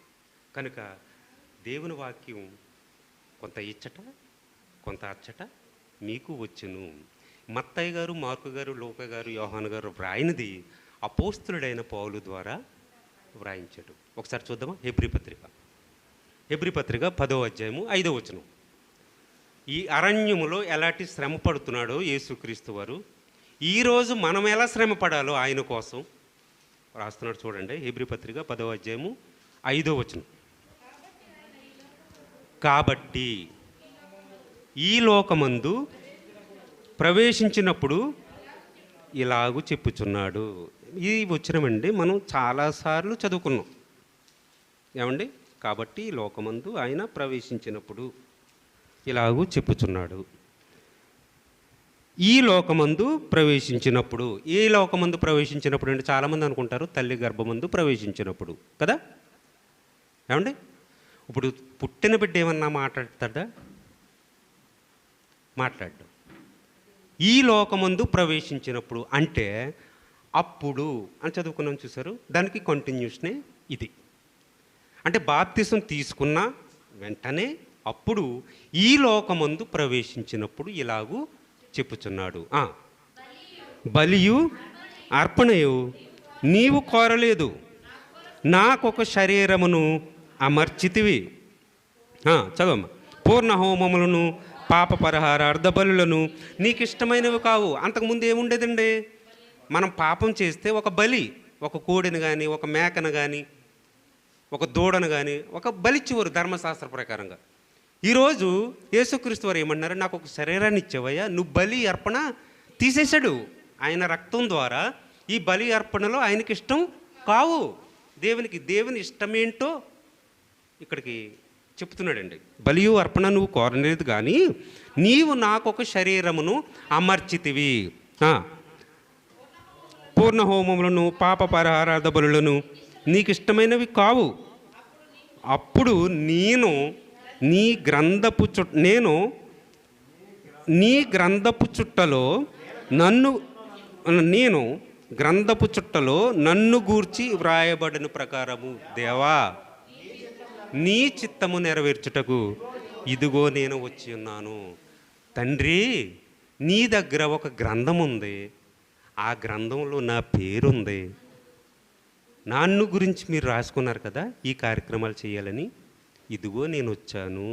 కనుక దేవుని వాక్యం కొంత ఇచ్చట, కొంత అచ్చట మీకు వచ్చును. మత్తయి గారు, మార్కు గారు, లూకా గారు, యోహాను గారు వ్రాయినది అపోస్తులుడైన పౌలు ద్వారా వ్రాయించాడు. ఒకసారి చూద్దామా? హెబ్రీ పత్రిక 10వ అధ్యాయము 5వ వచనం. ఈ అరణ్యములో ఎలాంటి శ్రమ పడుతున్నాడో యేసుక్రీస్తు వారు, ఈరోజు మనం ఎలా శ్రమ పడాలో ఆయన కోసం రాస్తున్నాడు. చూడండి, హెబ్రీ పత్రిక 10వ అధ్యాయము 5వ వచనం. కాబట్టి ఈ లోకమందు ప్రవేశించినప్పుడు ఇలాగూ చెప్పుచున్నాడు. ఈ వచనమండి మనం చాలాసార్లు చదువుకున్నాం. ఏమండి? కాబట్టి లోకమందు ఆయన ప్రవేశించినప్పుడు ఇలాగూ చెప్పుచున్నాడు. ఈ లోకమందు ప్రవేశించినప్పుడు, ఏ లోకమందు ప్రవేశించినప్పుడు అంటే చాలామంది అనుకుంటారు తల్లి గర్భమందు ప్రవేశించినప్పుడు కదా. ఏమండి? ఇప్పుడు పుట్టిన బిడ్డ ఏమన్నా మాట్లాడతాడా? మాట్లాడ్డు. ఈ లోకమందు ప్రవేశించినప్పుడు అంటే అప్పుడు అని చదువుకున్నాం, చూసారు? దానికి కంటిన్యూషనే ఇది. అంటే బాప్తిసం తీసుకున్న వెంటనే అప్పుడు ఈ లోకమందు ప్రవేశించినప్పుడు ఇలాగూ చెప్పుచున్నాడు. బలియు అర్పణయు నీవు కోరలేదు, నాకొక శరీరమును అమర్చితివి. చదవమ్మా. పూర్ణ హోమములను, పాప పరిహారార్థ బలులను నీకు ఇష్టమైనవి కావు. అంతకుముందు ఏముండేదండి? మనం పాపం చేస్తే ఒక బలి, ఒక కోడిని కానీ, ఒక మేకను కానీ, ఒక దూడను కానీ ఒక బలిచ్చేవారు ధర్మశాస్త్ర ప్రకారంగా. ఈరోజు యేసుక్రీస్తు వారు ఏమన్నారు? నాకు ఒక శరీరాన్ని ఇచ్చేవయ్యా, నువ్వు బలి అర్పణ తీసేశాడు. ఆయన రక్తం ద్వారా ఈ బలి అర్పణలో ఆయనకి ఇష్టం కావు. దేవుని ఇష్టమేంటో ఇక్కడికి చెప్తున్నాడండి. బలియు అర్పణ నువ్వు కోరలేదు, కానీ నీవు నాకు ఒక శరీరమును అమర్చితివి. పూర్ణ హోమములను, పాప పరిహారార్థ బలులను నీకు ఇష్టమైనవి కావు. అప్పుడు నేను నీ గ్రంథపు చుట్టలో నన్ను గూర్చి వ్రాయబడిన ప్రకారము దేవా నీ చిత్తము నెరవేర్చుటకు ఇదిగో నేను వచ్చి ఉన్నాను. తండ్రి, నీ దగ్గర ఒక గ్రంథం ఉంది, ఆ గ్రంథంలో నా పేరుంది. నన్ను గురించి మీరు రాసుకున్నారు కదా ఈ కార్యక్రమాలు చేయాలని, ఇదిగో నేను వచ్చాను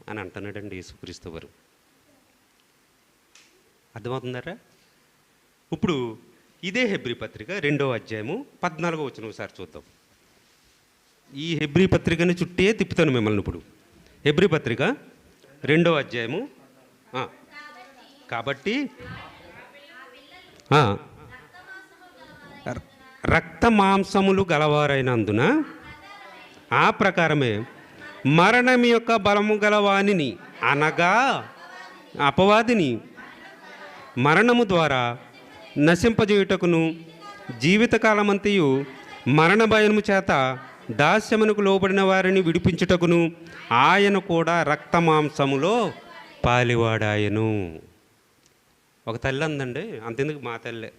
అని అంటున్నాడండి యేసుక్రీస్తు వారు. అర్థమవుతుందారా? ఇప్పుడు ఇదే హెబ్రీ పత్రిక 2వ అధ్యాయము 14వ వచనం ఒకసారి చూద్దాం. ఈ హెబ్రీ పత్రికని చుట్టే తిప్పుతాను మిమ్మల్ని. ఇప్పుడు హెబ్రీ పత్రిక 2వ అధ్యాయము. కాబట్టి రక్త మాంసములు గలవారైనందున ఆ ప్రకారమే మరణం యొక్క బలము గలవానిని, అనగా అపవాదిని, మరణము ద్వారా నశింపజేయుటకును, జీవితకాలమంతయు మరణ భయము చేత దాస్యమునకు లోబడిన వారిని విడిపించుటకును ఆయన కూడా రక్త మాంసములో పాలివాడాయను. ఒక తల్లి అందండి, అంతెందుకు మా తల్లే,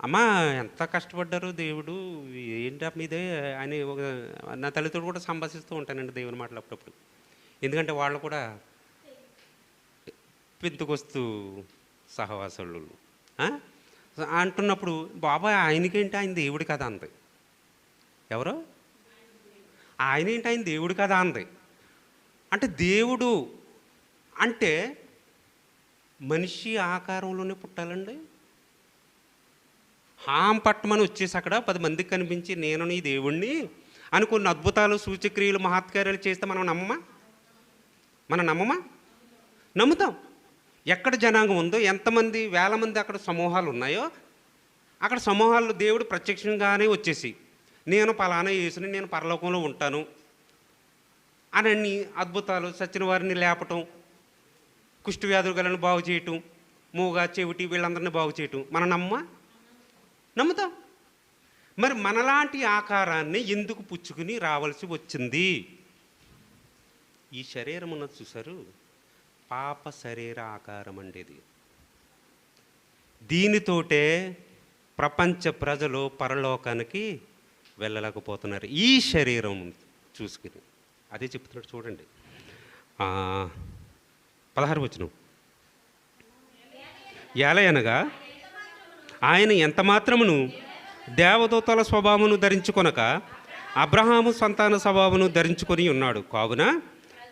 అమ్మా ఎంత కష్టపడ్డారు దేవుడు, ఏంటి మీదే అని ఒక నా తల్లితో కూడా సంభాషిస్తూ ఉంటానండి దేవుని మాటలు అప్పుడప్పుడు. ఎందుకంటే వాళ్ళు కూడా పెంతుకొస్తూ సహవాసులు అంటున్నప్పుడు, బాబాయ్ ఆయనకేంటి, ఆయన దేవుడి కదా అంది. ఎవరో ఆయన ఏంటి, ఆయన దేవుడు కదా అంది. అంటే దేవుడు అంటే మనిషి ఆకారంలోనే పుట్టాలండి. హాం పట్టమని వచ్చేసి అక్కడ 10 మందికి కనిపించి నేను నీ దేవుణ్ణి అని కొన్ని అద్భుతాలు, సూచక్రియలు, మహత్కార్యాలు చేస్తే మనం నమ్మమా? నమ్ముతాం. ఎక్కడ జనాంగం ఉందో, ఎంతమంది వేల మంది అక్కడ సమూహాలు ఉన్నాయో, అక్కడ సమూహాల్లో దేవుడు ప్రత్యక్షంగానే వచ్చేసి నేను పలానా యేసుని, నేను పరలోకంలో ఉంటాను అని అన్ని అద్భుతాలు, సచ్చిన వారిని లేపటం, కుష్టి వ్యాధులు గలను బాగు చేయటం, మూగా, చెవిటి వీళ్ళందరినీ బాగు చేయటం మనం నమ్ముతాం. మరి మనలాంటి ఆకారాన్ని ఎందుకు పుచ్చుకుని రావాల్సి వచ్చింది? ఈ శరీరం ఉన్నది చూసారు, పాప శరీర ఆకారం అండేది. దీనితోటే ప్రపంచ ప్రజలు పరలోకానికి వెళ్ళలేకపోతున్నారు, ఈ శరీరం చూసుకుని. అదే చెప్తున్నాడు చూడండి, 16వ వచనం. ఏలయనగా ఆయన ఎంత మాత్రమును దేవదూతల స్వభావమును ధరించుకొనక అబ్రహాము సంతాన స్వభావమును ధరించుకొని ఉన్నాడు. కావున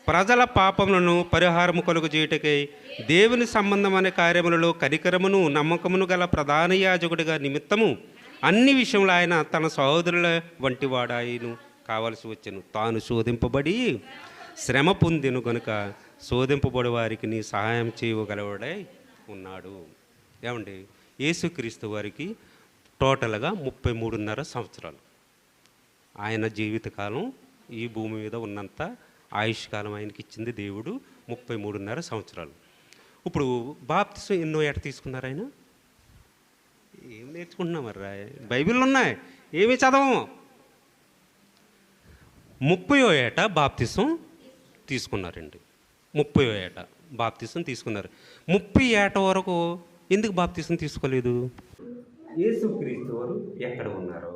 ప్రజల పాపములను పరిహారము కలుగు చేయుటకై దేవుని సంబంధమైన కార్యములలో కనికరమును నమ్మకమును గల ప్రధాన యాజకుడిగా నిమిత్తము అన్ని విషయంలో ఆయన తన సహోదరుల వంటి వాడాయను కావలసి వచ్చెను. తాను శోధింపబడి శ్రమ పొందెను గనుక శోధింపబడి వారికి నీ సహాయం చేయగలవాడై ఉన్నాడు. ఏమండి, యేసుక్రీస్తు వారికి టోటల్గా 33.5 సంవత్సరాలు. ఆయన జీవితకాలం ఈ భూమి మీద ఉన్నంత ఆయుష్కాలం ఆయనకి ఇచ్చింది దేవుడు 33.5 సంవత్సరాలు. ఇప్పుడు బాప్తిసం ఎన్నో ఏట తీసుకున్నారు ఆయన? ఏం నేర్చుకుంటున్నామర్రా, బైబిల్లో ఉన్నాయి, ఏమి చదవము. 30వ ఏట బాప్తిసం తీసుకున్నారండి. 30వ ఏట బాప్తిసం తీసుకున్నారు. 30 ఏట వరకు ఎందుకు బాప్తిసం తీసుకోలేదు? యేసుక్రీస్తు వారు ఎక్కడ ఉన్నారో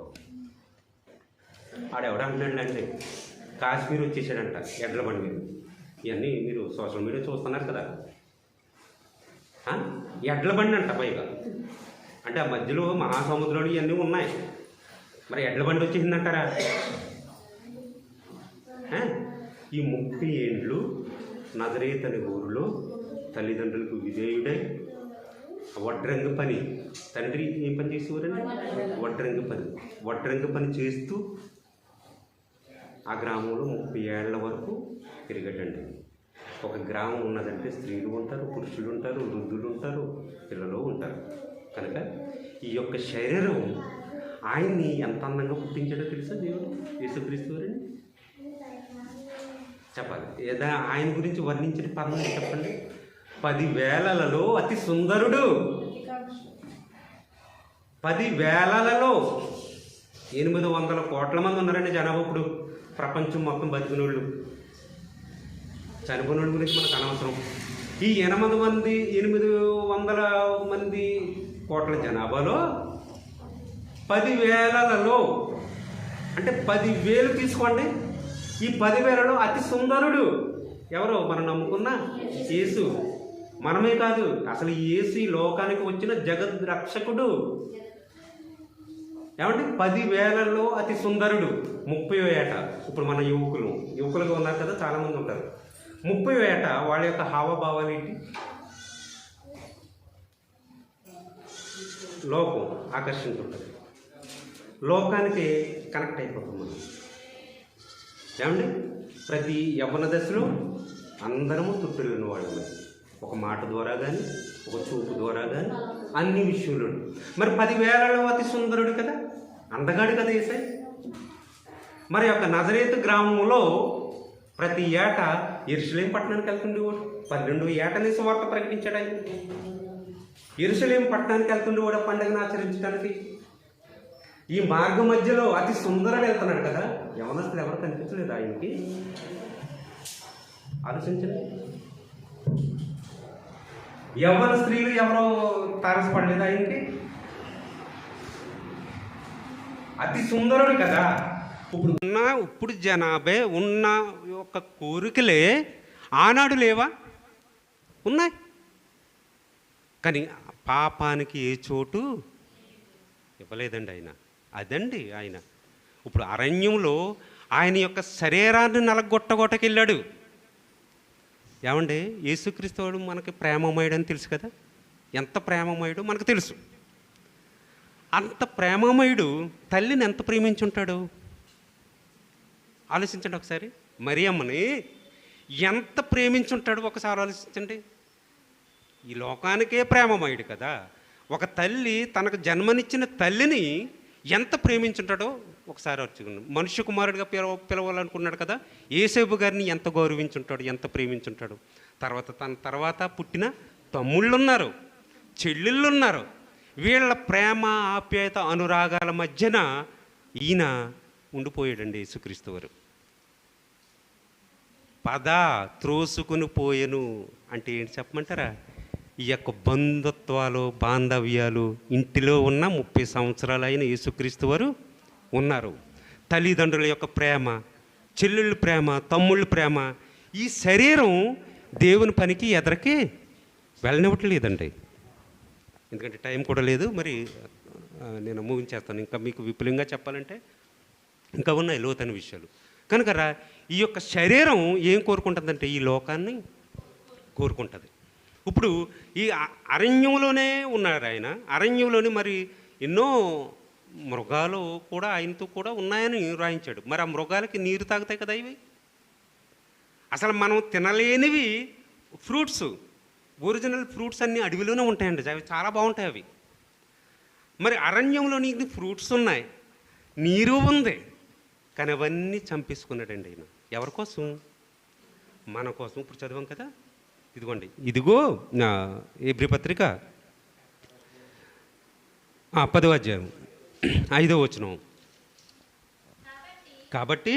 ఆడెవడంటున్నాడంటే కాశ్మీర్ వచ్చేసాడంట ఎడ్ల బండి మీద. ఇవన్నీ మీరు సోషల్ మీడియా చూస్తున్నారు కదా. ఎడ్ల బండి అంట పైగా, అంటే ఆ మధ్యలో మహాసముద్రాలు ఇవన్నీ ఉన్నాయి. మరి ఎడ్ల బండి వచ్చేసిందంటారా? ఈ 30 ఏండ్లు నజరేతు అనే ఊరిలో తల్లిదండ్రులకు విధేయుడై వడ్రంగి పని, తండ్రి ఏం పని చేసేవారండి? వడ్రంగి పని చేస్తూ ఆ గ్రామంలో 30 ఏళ్ల వరకు తిరిగటండి. ఒక గ్రామం ఉన్నదంటే స్త్రీలు ఉంటారు, పురుషులు ఉంటారు, వృద్ధులు ఉంటారు, పిల్లలు ఉంటారు. కనుక ఈ యొక్క శరీరం ఆయన్ని ఎంత అందంగా పుట్టించాడో తెలుసా దేవుడు యేసుక్రీస్తు వారిని? చెప్పాలి ఏదా ఆయన గురించి వర్ణించిన పదం చెప్పండి. 10,000లలో అతి సుందరుడు. 10,000లలో 800 కోట్ల మంది ఉన్నారండి జనాభా. ఇప్పుడు ప్రపంచం మొత్తం బతికిన వాళ్ళు, చనిపోయిన వాళ్ళ గురించి మనకు అనవసరం. ఈ 800 మంది కోట్ల జనాభాలో 10,000లలో అంటే 10,000 తీసుకోండి. ఈ 10,000లలో అతి సుందరుడు ఎవరో? మనం నమ్ముకున్న యేసు. మనమే కాదు, అసలు యేసు ఈ లోకానికి వచ్చిన జగద్ రక్షకుడు. ఏమంటే 10,000లో అతి సుందరుడు 30వ ఏట. ఇప్పుడు మన యువకులుగా ఉన్నారు కదా, చాలామంది ఉంటారు. 30వ ఏట వాళ్ళ యొక్క హావభావాలు ఏంటి? లోకం ఆకర్షించుంటుంది, లోకానికి కనెక్ట్ అయిపోతాం మనం. ఏమండి, ప్రతి యవ్వన దశలో అందరము తుట్టిల్లిన వాళ్ళమే, ఒక మాట ద్వారా కానీ, ఒక చూపు ద్వారా కానీ, అన్ని విషయంలో. మరి 10,000లో అతి సుందరుడు కదా, అందగాడు కదా యేసయ్య. మరి యొక్క నజరేతు గ్రామంలో ప్రతి ఏటా యెరూషలేము పట్టణానికి వెళ్తుండేవాడు. 12వ ఏటనే సువార్త ప్రకటించాడు ఆయన. యెరూషలేము పట్టణానికి వెళ్తుండేవాడు పండుగను ఆచరించడానికి. ఈ మార్గ మధ్యలో అతి సుందరుడు వెళ్తున్నాడు కదా, యవనస్తులు ఎవరు కనిపించలేదు ఆయనకి? ఆలోచించండి. యవ్వన స్త్రీలు ఎవరో తారసపడలేదు ఆయనకి? అతి సుందరుడు కదా. ఇప్పుడు జనాభా ఉన్న యొక్క కోరికలే ఆనాడు లేవా? ఉన్నాయి. కానీ పాపానికి ఏ చోటు ఇవ్వలేదండి ఆయన. అదండి ఆయన. ఇప్పుడు అరణ్యంలో ఆయన యొక్క శరీరాన్ని నలగొట్టగొట్టకెళ్ళాడు. ఏమండి, యేసుక్రీస్తు వాడు మనకి ప్రేమమయుడు అని తెలుసు కదా. ఎంత ప్రేమమయుడు మనకు తెలుసు. అంత ప్రేమమయుడు తల్లిని ఎంత ప్రేమించుంటాడు ఆలోచించండి ఒకసారి. మరియమ్మని ఎంత ప్రేమించుంటాడు ఒకసారి ఆలోచించండి. ఈ లోకానికే ప్రేమమయుడు కదా. ఒక తల్లి తనకు జన్మనిచ్చిన తల్లిని ఎంత ప్రేమించుంటాడో ఒకసారి వచ్చుకున్నాడు. మనుష్య కుమారుడిగా పిలవాలనుకున్నాడు కదా. యేసేపు గారిని ఎంత గౌరవించుంటాడు, ఎంత ప్రేమించుంటాడు. తన తర్వాత పుట్టిన తమ్ముళ్ళు ఉన్నారు, చెల్లెళ్ళు ఉన్నారు. వీళ్ళ ప్రేమ, ఆప్యాయత, అనురాగాల మధ్యన ఈయన ఉండిపోయాడండి యేసుక్రీస్తు వారు. త్రోసుకుని పోయెను అంటే ఏంటి చెప్పమంటారా? ఈ యొక్క బంధుత్వాలు, బాంధవ్యాలు ఇంటిలో ఉన్న 30 సంవత్సరాలు అయిన యేసుక్రీస్తు వారు ఉన్నారు. తల్లిదండ్రుల యొక్క ప్రేమ, చెల్లెళ్ళ ప్రేమ, తమ్ముళ్ళ ప్రేమ, ఈ శరీరం దేవుని పనికి ఎదరికి వెళ్ళనివ్వట్లేదండి. ఎందుకంటే టైం కూడా లేదు. మరి నేను ముగించేస్తాను. ఇంకా మీకు విపులంగా చెప్పాలంటే ఇంకా ఉన్నాయి లోతైన విషయాలు. కనుక ఈ యొక్క శరీరం ఏం కోరుకుంటుందంటే ఈ లోకాన్ని కోరుకుంటుంది. ఇప్పుడు ఈ అరణ్యంలోనే ఉన్నారు ఆయన. అరణ్యంలోనే మరి ఎన్నో మృగాలు కూడా ఆయనతో కూడా ఉన్నాయని రాయించాడు. మరి ఆ మృగాలకి నీరు తాగుతాయి కదా ఇవి. అసలు మనం తినలేనివి ఫ్రూట్స్, ఒరిజినల్ ఫ్రూట్స్ అన్నీ అడవిలోనే ఉంటాయండి. అవి చాలా బాగుంటాయి అవి. మరి అరణ్యంలో నీకు ఫ్రూట్స్ ఉన్నాయి, నీరు ఉంది, కానీ అవన్నీ చంపేసుకున్నాడండి ఆయన. ఎవరి కోసం? మన కోసం. ఇప్పుడు చదివాం కదా, ఇదిగోండి, ఇదిగో హెబ్రీ పత్రిక 10వ అధ్యాయం 5వ వచనం. కాబట్టి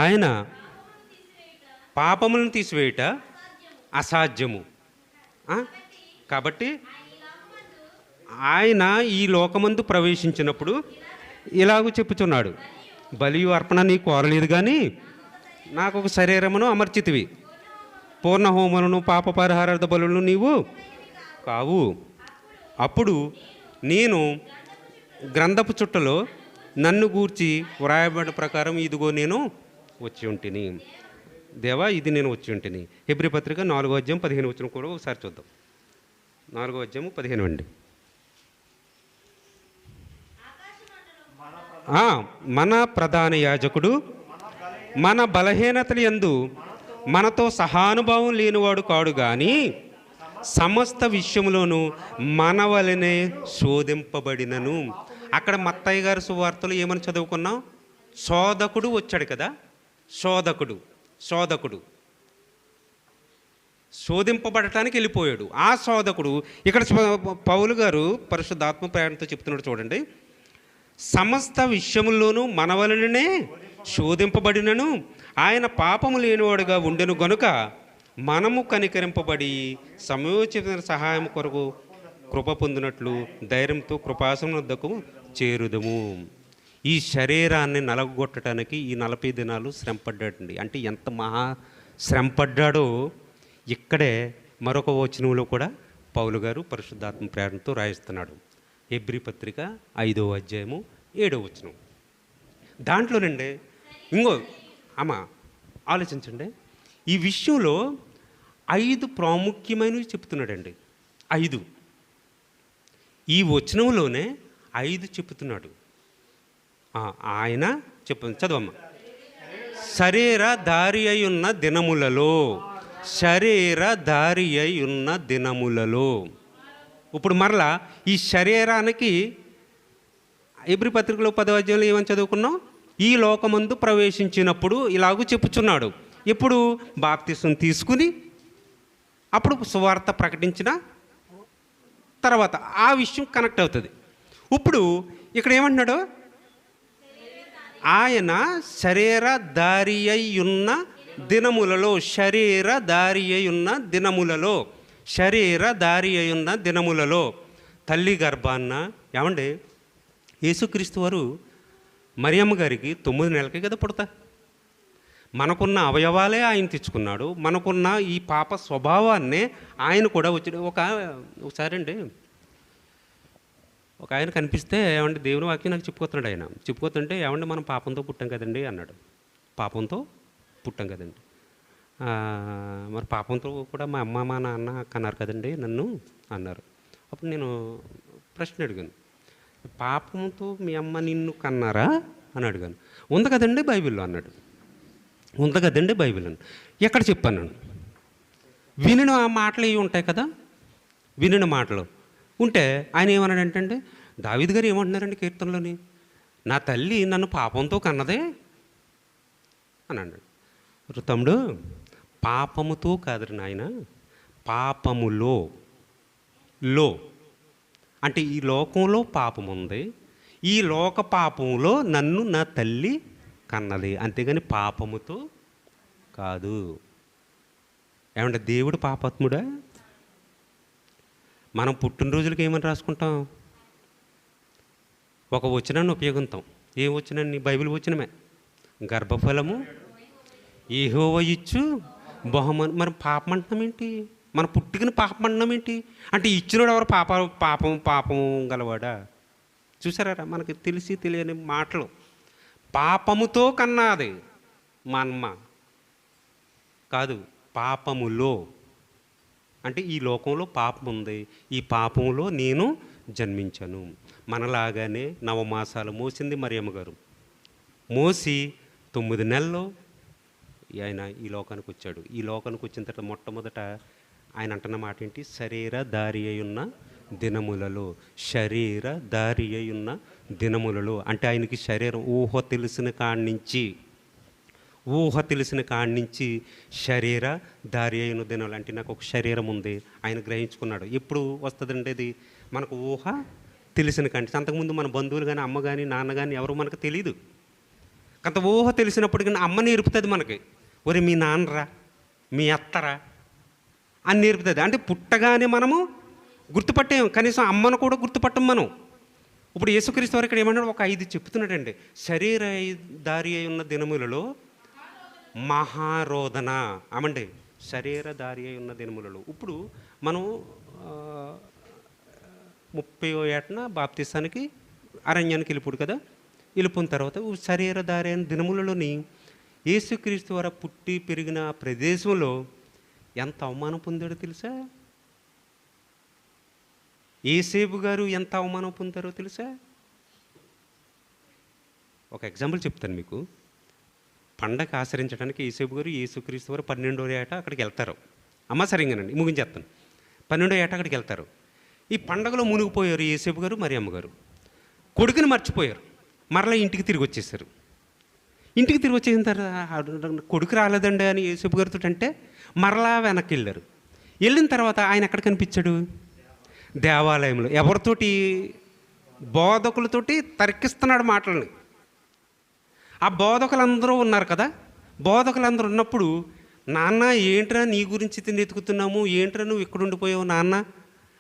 ఆయన పాపములను తీసివేయుట అసాధ్యము. కాబట్టి ఆయన ఈ లోకమందు ప్రవేశించినప్పుడు ఇలాగూ చెప్పుచున్నాడు, బలియు అర్పణ నీ కోరలేదు కానీ నాకు ఒక శరీరమును అమర్చితివి, పూర్ణ హోమములను పాప పరిహారార్థ బలులను నీవు కావు. అప్పుడు నేను గ్రంథపు చుట్టలో నన్ను గూర్చి వ్రాయబడిన ప్రకారం ఇదిగో నేను వచ్చి ఉంటిని. దేవా, ఇది నేను వచ్చి ఉంటిని. హెబ్రీ పత్రిక 4వ అధ్యాయం 15 వచనం కూడా ఒకసారి చూద్దాం. 4వ అధ్యాయం 15 అండి. మన ప్రధాన యాజకుడు మన బలహీనతల యందు మనతో సహానుభావం లేనివాడు కాడు కానీ సమస్త విషయంలోనూ మన వలనే శోధింపబడినను. అక్కడ మత్తయి గారి సువార్తలు ఏమని చదువుకున్నాం? శోధకుడు వచ్చాడు కదా. శోధకుడు శోధింపబడటానికి వెళ్ళిపోయాడు. ఆ శోధకుడు ఇక్కడ పౌలు గారు పరిశుద్ధాత్మ ప్రేరణతో చెప్తున్నాడు చూడండి. సమస్త విషయముల్లోనూ మన వలననే శోధింపబడినను ఆయన పాపము లేనివాడుగా ఉండెను గనుక మనము కనికరింపబడి సమయోచిత సహాయం కొరకు కృప పొందినట్లు ధైర్యంతో కృపాసనం వద్దకు చేరుదము. ఈ శరీరాన్ని నలగొట్టడానికి ఈ 40 దినాలు శ్రమపడ్డాడండి. అంటే ఎంత మహా శ్రమపడ్డాడో ఇక్కడే మరొక వచనంలో కూడా పౌలు గారు పరిశుద్ధాత్మ ప్రేరణతో రాయిస్తున్నాడు. హెబ్రీ పత్రిక 5వ అధ్యాయము 7వ వచనం. దాంట్లోనండి ఇంకో అమ్మ ఆలోచించండి. ఈ విషయంలో 5 ప్రాముఖ్యమైనవి చెప్తున్నాడండి. 5 ఈ వచనంలోనే 5 చెప్తున్నాడు. ఆయన చదవమ్మ. శరీర దారి అయి ఉన్న దినములలో, శరీర దారి అయి ఉన్న దినములలో. ఇప్పుడు మరలా ఈ శరీరానికి హెబ్రీ పత్రికలో 10వ అధ్యాయంలో ఏమని చదువుకున్నాం? ఈ లోకమందు ప్రవేశించినప్పుడు ఇలాగూ చెప్పుచున్నాడు. ఎప్పుడు? బాప్తిసం తీసుకుని అప్పుడు సువార్త ప్రకటించిన తర్వాత ఆ విషయం కనెక్ట్ అవుతుంది. ఇప్పుడు ఇక్కడ ఏమంటున్నాడు? ఆయన శరీర దారి అయి ఉన్న దినములలో, శరీర దారి అయి ఉన్న దినములలో, శరీర దారి అయి ఉన్న దినములలో తల్లి గర్భాన్న ఏమండి యేసుక్రీస్తు వారు మరియమ్మ గారికి 9 నెలలకే కదా పుడతా. మనకున్న అవయవాలే ఆయన తెచ్చుకున్నాడు. మనకున్న ఈ పాప స్వభావాన్నే ఆయన కూడా వచ్చాడు. ఒకసారి అండి ఒక ఆయన కనిపిస్తే, ఏమంటే దేవుని వాక్యం నాకు చెప్పుకోతున్నాడు. ఆయన చెప్పుకోతుంటే, ఏమంటే మనం పాపంతో పుట్టాం కదండి అన్నాడు. పాపంతో పుట్టాం కదండి, మరి పాపంతో కూడా మా అమ్మ మా నాన్న కన్నారు కదండి నన్ను అన్నారు. అప్పుడు నేను ప్రశ్న అడిగాను, పాపంతో మీ అమ్మ నిన్ను కన్నారా అని అడిగాను. ఉంది కదండి బైబిల్లో అన్నాడు. ఉంది కదండి బైబిల్ అని. ఎక్కడ చెప్పాను? వినిన మాటలు ఇవి ఉంటాయి కదా, వినిన మాటలు ఉంటే ఆయన ఏమన్నాడంటే, దావీదు గారు ఏమంటున్నారండి కీర్తనలోని, నా తల్లి నన్ను పాపంతో కన్నదే అని అన్నాడు. తమ్ముడు, పాపముతో కాదు నాయన, పాపములో అంటే ఈ లోకంలో పాపం ఉంది, ఈ లోక పాపంలో నన్ను నా తల్లి కన్నది, అంతేగాని పాపముతో కాదు. ఏమంటే దేవుడు పాపాత్ముడా? మనం పుట్టినరోజులకి ఏమని రాసుకుంటాం? ఒక వచనాన్ని ఉపయోగిస్తాం. ఏం వచనాన్ని? బైబిల్ వచనమే. గర్భఫలము యెహోవా ఇచ్చు బహుమానం. మరి పాపం అంటున్నాం ఏంటి? మన పుట్టుకని పాపం అంటున్నాం ఏంటి? అంటే ఇచ్చినోడు ఎవరు? పాపం గలవాడా? చూసారా మనకి తెలిసి తెలియని మాటలు. పాపముతో కన్నాది మా అమ్మ కాదు, పాపములో అంటే ఈ లోకంలో పాపం ఉంది, ఈ పాపంలో నేను జన్మించాను. మనలాగానే 9 మాసాలు మోసింది మరియమ్మ గారు. మోసి 9 నెలల్లో ఆయన ఈ లోకానికి వచ్చాడు. ఈ లోకానికి వచ్చిన తర్వాత మొట్టమొదట ఆయన అంటున్న మాట ఏంటి? శరీర దారి అయి ఉన్న దినములలో, శరీర దారి అయి ఉన్న దినములలో. అంటే ఆయనకి శరీరం ఊహ తెలిసిన కాడి నుంచి శరీర దారి అయిన దినాలు. అంటే నాకు ఒక శరీరం ఉంది ఆయన గ్రహించుకున్నాడు. ఎప్పుడు వస్తుందండి అది? మనకు ఊహ తెలిసిన కాడి. అంతకుముందు మన బంధువులు కానీ, అమ్మ కానీ, నాన్న కానీ ఎవరు మనకు తెలియదు. కొంత ఊహ తెలిసినప్పుడు కానీ అమ్మ నేర్పుతుంది మనకి, ఒరే మీ నాన్నరా, మీ అత్తరా అని నేర్పుతుంది. అంటే పుట్టగానే మనము గుర్తుపట్టాం, కనీసం అమ్మను కూడా గుర్తుపట్టం మనం. ఇప్పుడు యేసుక్రీస్తు వారు ఇక్కడ ఏమన్నాడు? ఒక 5 చెప్తున్నాడండి. శరీర దారి అయి ఉన్న దినములలో మహారోదన. అమండి శరీర దారి అయి ఉన్న దినములలో. ఇప్పుడు మనం 30వ ఏటన బాప్తిసానికి అరణ్యానికి వెళ్ళిపోడు కదా. వెళ్ళిపోయిన తర్వాత శరీర దారి అయిన దినములలోని యేసుక్రీస్తు వారు పుట్టి పెరిగిన ప్రదేశంలో ఎంత అవమానం పొందాడో తెలుసా? యేసేపు గారు ఎంత అవమానం పొందారో తెలుసా? ఒక ఎగ్జాంపుల్ చెప్తాను మీకు. పండగ ఆచరించడానికి యేసేపు గారు యేసుక్రీస్తు వారు 12వ ఏట అక్కడికి వెళ్తారు. అమ్మ సరిగానండి ముగించేస్తాను. 12వ ఏట అక్కడికి వెళ్తారు. ఈ పండగలో మునిగిపోయారు యేసేపు గారు, మరియమ్మ గారు. కొడుకుని మర్చిపోయారు. మరలా ఇంటికి తిరిగి వచ్చేసారు. ఇంటికి తిరిగి వచ్చేసిన తర్వాత కొడుకు రాలేదండి అని యేసేపు గారితో అంటే మరలా వెనక్కి వెళ్ళారు. వెళ్ళిన తర్వాత ఆయన ఎక్కడ కనిపించాడు? దేవాలయంలో. ఎవరితోటి? బోధకులతోటి తర్కిస్తున్నాడు మాటలని. ఆ బోధకులందరూ ఉన్నారు కదా. బోధకులందరూ ఉన్నప్పుడు, నాన్న ఏంట్రా నీ గురించి వెతుకుతున్నాము, ఏంట్రా నువ్వు ఇక్కడ ఉండిపోయావు నాన్న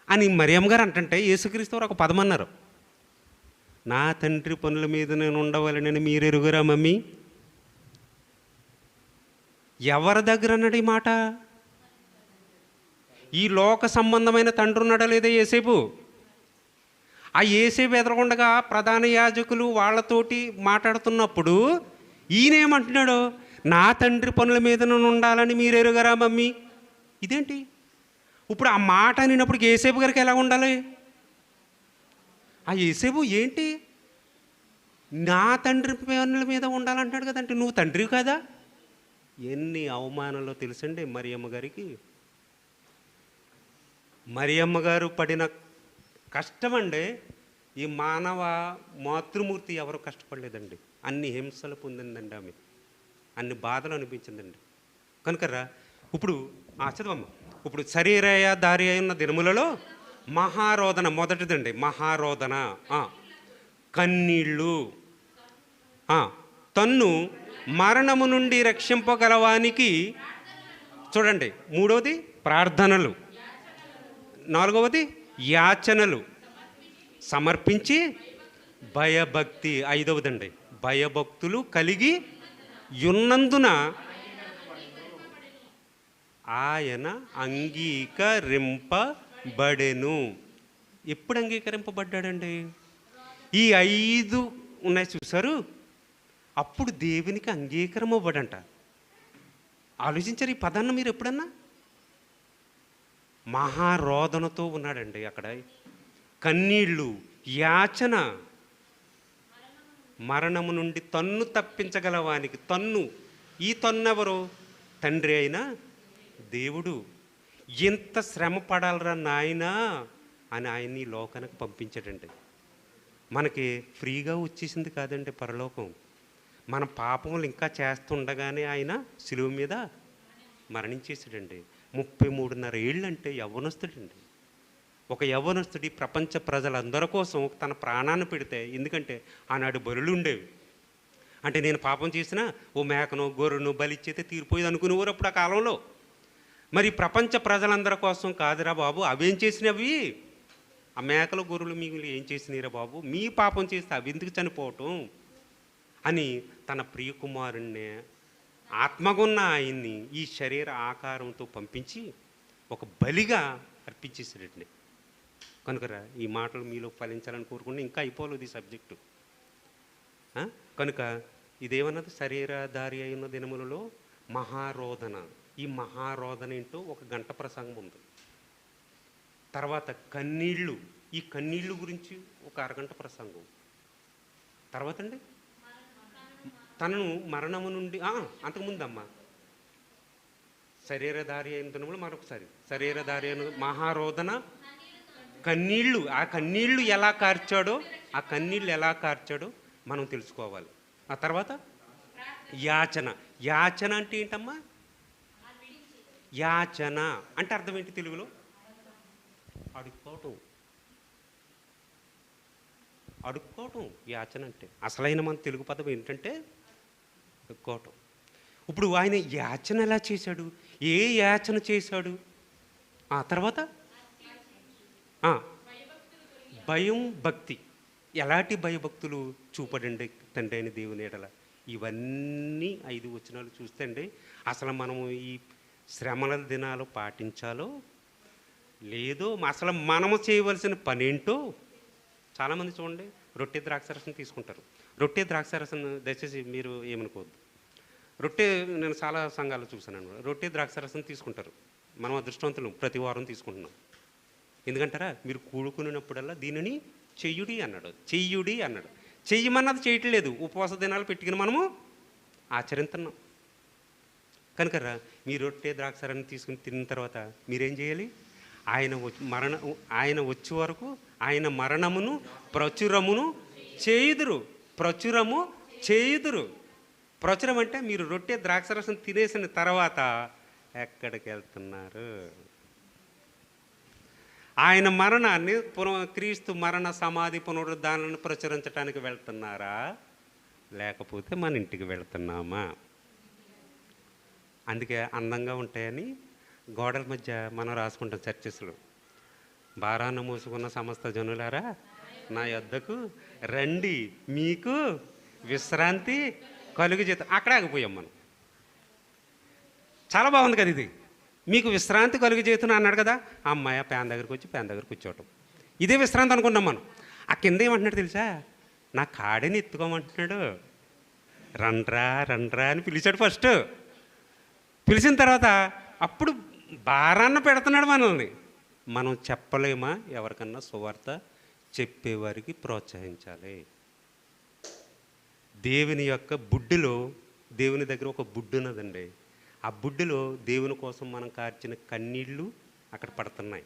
అని మరియమ్మ గారు అంటుంటే యేసుక్రీస్తు వారు ఒక పదం అన్నారు, నా తండ్రి పనుల మీద నేను ఉండవాలని మీరు ఎరుగురా మమ్మీ. ఎవరి దగ్గర అన్నాడు ఈ మాట? ఈ లోక సంబంధమైన తండ్రి ఉన్నాడా లేదా యేసేపు? ఆ యేసేపు ఎదురుగుండగా ప్రధాన యాజకులు వాళ్ళతోటి మాట్లాడుతున్నప్పుడు ఈయనేమంటున్నాడు, నా తండ్రి పనుల మీద నేను ఉండాలని మీరు ఎరుగరా మమ్మీ. ఇదేంటి ఇప్పుడు ఆ మాట అనినప్పుడు యేసేపు గారికి ఎలా ఉండాలి? ఆ యేసేపు ఏంటి నా తండ్రి పనుల మీద ఉండాలంటాడు కదంటే, నువ్వు తండ్రి కదా. ఎన్ని అవమానాలు తెలుసండి మరియమ్మ గారికి. మరియమ్మ గారు పడిన కష్టమండి ఈ మానవ మాతృమూర్తి ఎవరు కష్టపడలేదండి. అన్ని హింసలు పొందిందండి ఆమె, అన్ని బాధలు అనిపించిందండి. కనుకరా ఇప్పుడు చదవమ్మ. ఇప్పుడు శరీరయ దారి అయిన దినములలో మహారోదన మొదటిదండి. మహారోదన, కన్నీళ్ళు, తన్ను మరణము నుండి రక్షింపగలవానికి. చూడండి, మూడవది ప్రార్థనలు, నాలుగవది యాచనలు సమర్పించి భయభక్తి, ఐదవదండి భయభక్తులు కలిగి యున్నందున ఆయన అంగీకరింపబడెను. ఎప్పుడు అంగీకరింపబడ్డాడండి? ఈ 5 ఉన్నాయి చూసారు, అప్పుడు దేవునికి అంగీకారం అవ్వడంట. ఆలోచించారు ఈ పదాన్ని మీరు ఎప్పుడన్నా? మహారోదనతో ఉన్నాడండి అక్కడ. కన్నీళ్ళు, యాచన, మరణము నుండి తన్ను తప్పించగలవానికి. తన్ను, ఈ తన్నెవరు? తండ్రి అయినా దేవుడు. ఎంత శ్రమ పడాలరా నాయనా అని ఆయన్ని ఈ లోకానికి పంపించాడండి. మనకి ఫ్రీగా వచ్చేసింది కాదండి పరలోకం. మన పాపములు ఇంకా చేస్తుండగానే ఆయన శిలువ మీద మరణించేసాడండి. 33.5 ఏళ్ళు అంటే యవ్వనస్తుడండి. ఒక యవ్వనస్తుడి ప్రపంచ ప్రజలందరి కోసం తన ప్రాణాన్ని పెడితే, ఎందుకంటే ఆనాడు బలులు ఉండేవి. అంటే నేను పాపం చేసినా ఓ మేకను గొర్రెను బలిచ్చేతే తీరిపోయేది అనుకునేవారు అప్పుడు ఆ కాలంలో. మరి ప్రపంచ ప్రజలందరి కోసం కాదురా బాబు, అవేం చేసినవి? ఆ మేకలు గొర్రెలు మీకు ఏం చేసినారా బాబు? మీ పాపం చేస్తే అవి ఎందుకు చనిపోవటం అని తన ప్రియకుమారుణ్ణి, ఆత్మగున్న ఆయన్ని ఈ శరీర ఆకారంతో పంపించి ఒక బలిగా అర్పించేసాడండి. కనుకరా ఈ మాటలు మీలో ఫలించాలని కోరుకుంటే ఇంకా అయిపోలేదు ఈ సబ్జెక్టు. కనుక ఇదేమన్నది? శరీరధారి అయిన దినములలో మహారోదన. ఈ మహారోదన ఏంటో 1 గంట ప్రసంగం ఉంది. తర్వాత కన్నీళ్ళు, ఈ కన్నీళ్ళు గురించి 1 అరగంట ప్రసంగం. తర్వాత అండి తనను మరణము నుండి, అంతకుముందమ్మ శరీరధారి అయిన దినములు మరొకసారి శరీరధారి అయిన మహారోదన, కన్నీళ్ళు. ఆ కన్నీళ్ళు ఎలా కార్చాడో మనం తెలుసుకోవాలి. ఆ తర్వాత యాచన. యాచన అంటే ఏంటమ్మా? యాచన అంటే అర్థం ఏంటి తెలుగులో? అడుక్కోవటం. యాచన అంటే అసలైన మన తెలుగు పదం ఏంటంటే అడుక్కోవటం. ఇప్పుడు ఆయన యాచన ఎలా చేశాడు? ఏ యాచన చేశాడు? తర్వాత భయం, భక్తి. ఎలాంటి భయభక్తులు చూపడండి తండ్రి అయిన దేవుని ఎడల? ఇవన్నీ 5 వచనాలు చూస్తే అండి అసలు మనము ఈ శ్రమల దినాలు పాటించాలో లేదో, అసలు మనము చేయవలసిన పనేంటో. చాలామంది చూడండి రొట్టె ద్రాక్షరసం తీసుకుంటారు. రొట్టె ద్రాక్షరసం దయచేసి మీరు ఏమనుకోవద్దు. నేను చాలా సంఘాలు చూశాను అనమాట. రొట్టె ద్రాక్షరసం తీసుకుంటారు. మనం అదృష్టవంతులు, ప్రతి వారం తీసుకుంటున్నాం. ఎందుకంటారా? మీరు కూడుకున్నప్పుడల్లా దీనిని చెయ్యుడి అన్నాడు. చెయ్యమన్నది చేయట్లేదు. ఉపవాస దినాలు పెట్టుకుని మనము ఆచరిస్తున్నాం. కనుకరా మీ రొట్టె ద్రాక్షారాన్ని తీసుకుని తిన్న తర్వాత మీరేం చేయాలి? ఆయన వచ్చే వరకు ఆయన మరణమును ప్రచురము చేయుదురు. ప్రచురం అంటే మీరు రొట్టె ద్రాక్షారసం తినేసిన తర్వాత ఎక్కడికి వెళ్తున్నారు? ఆయన మరణాన్ని, క్రీస్తు మరణ సమాధి పునరుద్ధానాన్ని ప్రచురించడానికి వెళ్తున్నారా, లేకపోతే మన ఇంటికి వెళ్తున్నామా? అందుకే అందంగా ఉంటాయని గోడల మధ్య మనం రాసుకుంటాం చర్చెస్లో. భారాన్ని మోసుకున్న సమస్త జనులారా నా యొద్దకు రండి, మీకు విశ్రాంతి కలుగజేత. అక్కడ ఆగిపోయాం మనం. చాలా బాగుంది కదా ఇది. మీకు విశ్రాంతి కలుగజేతున్నా అన్నాడు కదా. అమ్మాయి ప్యాన్ దగ్గరికి వచ్చి ప్యాన్ దగ్గర కూర్చోవటం, ఇదే విశ్రాంతి అనుకున్నాం మనం. ఆ కింద ఏమంటున్నాడు తెలుసా? నా కాడిని ఎత్తుకోమంటున్నాడు. రండ్రా రండ్రా అని పిలిచాడు ఫస్ట్. పిలిచిన తర్వాత అప్పుడు భారాన్న పెడుతున్నాడు మనల్ని. మనం చెప్పలేమా? ఎవరికన్నా సువార్త చెప్పేవారికి ప్రోత్సహించాలి. దేవుని యొక్క బుడ్డిలో, దేవుని దగ్గర ఒక బుడ్డు ఉన్నదండి. ఆ బుడ్డిలో దేవుని కోసం మనం కార్చిన కన్నీళ్ళు అక్కడ పడుతున్నాయి.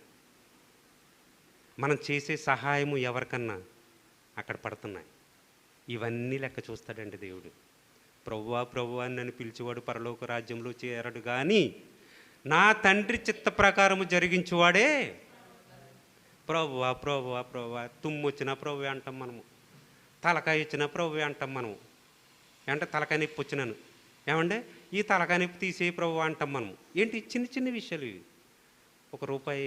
మనం చేసే సహాయము ఎవరికన్నా అక్కడ పడుతున్నాయి. ఇవన్నీ లెక్క చూస్తాడండి దేవుడు. ప్రభువా ప్రభువా అని నన్ను పిలిచేవాడు పరలోక రాజ్యంలో చేరడు కానీ నా తండ్రి చిత్త ప్రకారము జరిగించేవాడే ప్రభువా ప్రభువా ప్రభువా. తుమ్ము వచ్చినా ప్రభువే అంటాం మనము, తలకాయ ఇచ్చినా ప్రభువే అంటాం మనము. ఏమంటే తలకాయ నొప్పి వచ్చినాను, ఏమంటే ఈ తలకాయ నొప్పి తీసే ప్రభువా అంటాం మనము. ఏంటి చిన్న చిన్న విషయాలు ఇవి. ₹1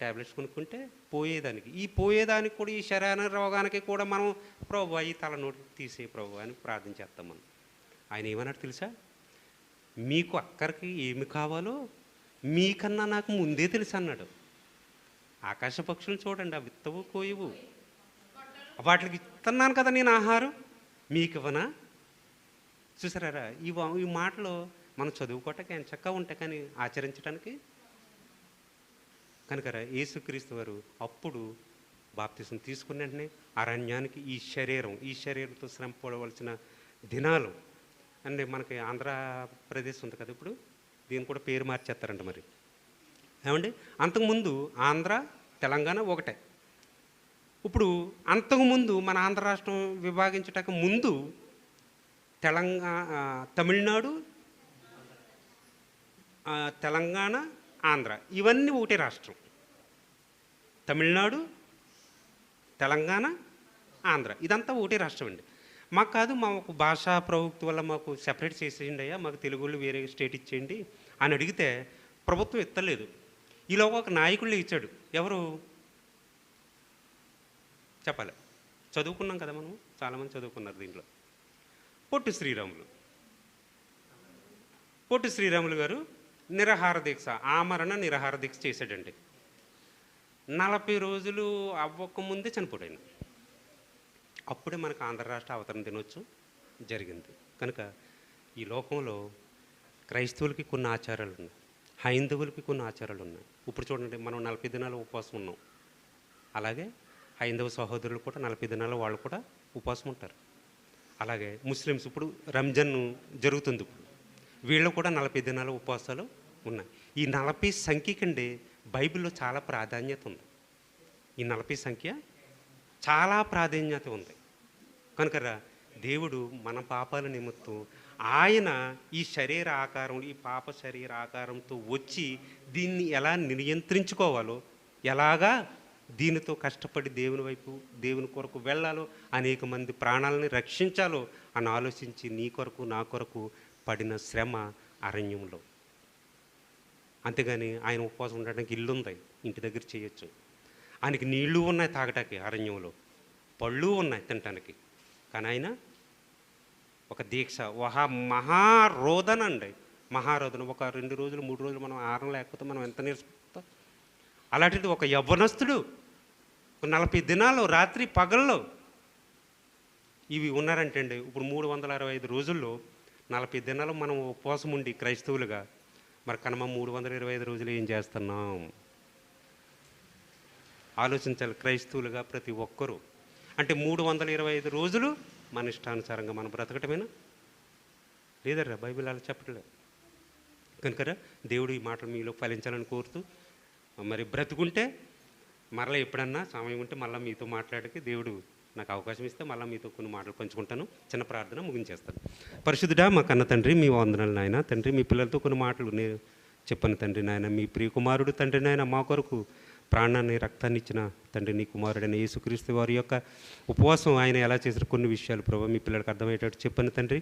ట్యాబ్లెట్స్ కొనుక్కుంటే పోయేదానికి, ఈ పోయేదానికి కూడా, ఈ శరీర రోగానికి కూడా మనం ప్రభువా ఈ తలనోటి తీసే ప్రభువా అని ప్రార్థన చేస్తాం మనం. ఆయన ఏమన్నాడు తెలుసా? మీకు అక్కడికి ఏమి కావాలో మీకన్నా నాకు ముందే తెలుసు అన్నాడు. ఆకాశ పక్షులు చూడండి, అవి విత్తవు కోయవు, వాటికి ఇస్తున్నాను కదా నేను ఆహారం, మీకు ఇవ్వనా? చూసారా ఈ మాటలు మనం చదువుకోవటానికి ఎంత చక్కగా ఉంటాయి, కానీ ఆచరించడానికి కనుక యేసుక్రీస్తు వారు అప్పుడు బాప్తిసం తీసుకున్న వెంటనే అరణ్యానికి ఈ శరీరంతో శ్రమ పడవలసిన దినాలు అంటే మనకి ఆంధ్రప్రదేశ్ ఉంది కదా, ఇప్పుడు దీన్ని కూడా పేరు మార్చేస్తారంట మరి. ఏమండి అంతకుముందు ఆంధ్ర తెలంగాణ ఒకటే. ఇప్పుడు అంతకుముందు మన ఆంధ్ర రాష్ట్రం విభాగించటానికి ముందు తమిళనాడు, తెలంగాణ, ఆంధ్ర ఇవన్నీ ఒకటే రాష్ట్రం. తమిళనాడు, తెలంగాణ, ఆంధ్ర ఇదంతా ఒకటే రాష్ట్రం అండి. మాకు కాదు, మాకు భాషా ప్రవృత్తి వల్ల మాకు సెపరేట్ చేసేయండి అయ్యా, మాకు తెలుగు వాళ్ళు వేరే స్టేట్ ఇచ్చేయండి అని అడిగితే ప్రభుత్వం ఎత్తలేదు. ఈలోగా ఒక నాయకుళ్ళు ఇచ్చాడు. ఎవరు చెప్పాలి? చదువుకున్నాం కదా మనం, చాలామంది చదువుకున్నారు దీంట్లో. పొట్టి శ్రీరాములు గారు నిరాహార దీక్ష, ఆమరణ నిరాహార దీక్ష చేశాడండి. 40 రోజులు అవ్వకముందే చనిపోయాడు. అప్పుడే మనకు ఆంధ్ర రాష్ట్ర అవతరణ దినోత్సవం జరిగింది. కనుక ఈ లోకంలో క్రైస్తవులకి కొన్ని ఆచారాలు ఉన్నాయి, హైందవులకి కొన్ని ఆచారాలు ఉన్నాయి. ఇప్పుడు చూడండి, మనం 40 దినాలు ఉపవాసం ఉన్నాం. అలాగే హైందవ సహోదరులు కూడా 40 దినాలు వాళ్ళు కూడా ఉపవాసం ఉంటారు. అలాగే ముస్లిమ్స్ ఇప్పుడు రంజాన్ జరుగుతుంది, ఇప్పుడు వీళ్ళు కూడా 40 దినాల ఉపవాసాలు ఉన్నాయి. ఈ 40 సంఖ్యకండి బైబిల్లో చాలా ప్రాధాన్యత ఉంది. ఈ 40 సంఖ్య చాలా ప్రాధాన్యత ఉంది. కనుక దేవుడు మన పాపాల నిమిత్తం ఆయన ఈ శరీర ఆకారం, ఈ పాప శరీర ఆకారంతో వచ్చి దీన్ని ఎలా నియంత్రించుకోవాలో, ఎలాగా దీనితో కష్టపడి దేవుని వైపు, దేవుని కొరకు వెళ్ళాలో, అనేక మంది ప్రాణాలని రక్షించాలో అని ఆలోచించి నీ కొరకు నా కొరకు పడిన శ్రమ అరణ్యంలో. అంతేగాని ఆయన ఉపవాసం ఉండడానికి ఇల్లు ఉంది, ఇంటి దగ్గర చేయొచ్చు. ఆయనకి నీళ్లు ఉన్నాయి తాగటానికి, అరణ్యంలో పళ్ళు ఉన్నాయి తినటానికి. కానీ ఆయన ఒక దీక్ష, మహారోదన అండి, మహారోదన. ఒక 2 రోజులు 3 రోజులు మనం ఆహారం లేకపోతే మనం ఎంత నేర్చుకుంటాం. అలాంటిది ఒక యవ్వనస్తుడు 40 దినాలు రాత్రి పగల్లో ఇవి ఉన్నారంటే అండి. ఇప్పుడు 365 రోజుల్లో 40 దినాలు మనం ఉపవాసం ఉండి క్రైస్తవులుగా, మరి కనుమ 325 రోజులు ఏం చేస్తున్నాం ఆలోచించాలి. క్రైస్తవులుగా ప్రతి ఒక్కరూ అంటే 325 రోజులు మన ఇష్టానుసారంగా మనం బ్రతకటమేనా? లేదర్రా, బైబిల్ అలా చెప్పట్లేదు. కనుక దేవుడు ఈ మాటలు మీలో ఫలించాలని కోరుతూ, మరి బ్రతుకుంటే మరలా ఎప్పుడన్నా సమయం ఉంటే మళ్ళీ మీతో మాట్లాడికి దేవుడు నాకు అవకాశం ఇస్తే మళ్ళీ మీతో కొన్ని మాటలు పంచుకుంటాను. చిన్న ప్రార్థన ముగించేస్తాను. పరిశుద్ధుడా మా కన్న తండ్రి, మీ వందనాలు నాయన. తండ్రి, మీ పిల్లలతో కొన్ని మాటలు నేను చెప్పను తండ్రి నాయన. మీ ప్రియ కుమారుడు తండ్రి నాయన మా కొరకు ప్రాణాన్ని, రక్తాన్ని ఇచ్చిన తండ్రి నీ కుమారుడైన యేసుక్రీస్తు వారి యొక్క ఉపవాసం ఆయన ఎలా చేసిన కొన్ని విషయాలు ప్రభావ మీ పిల్లలకు అర్థమయ్యేటట్టు చెప్పను తండ్రి.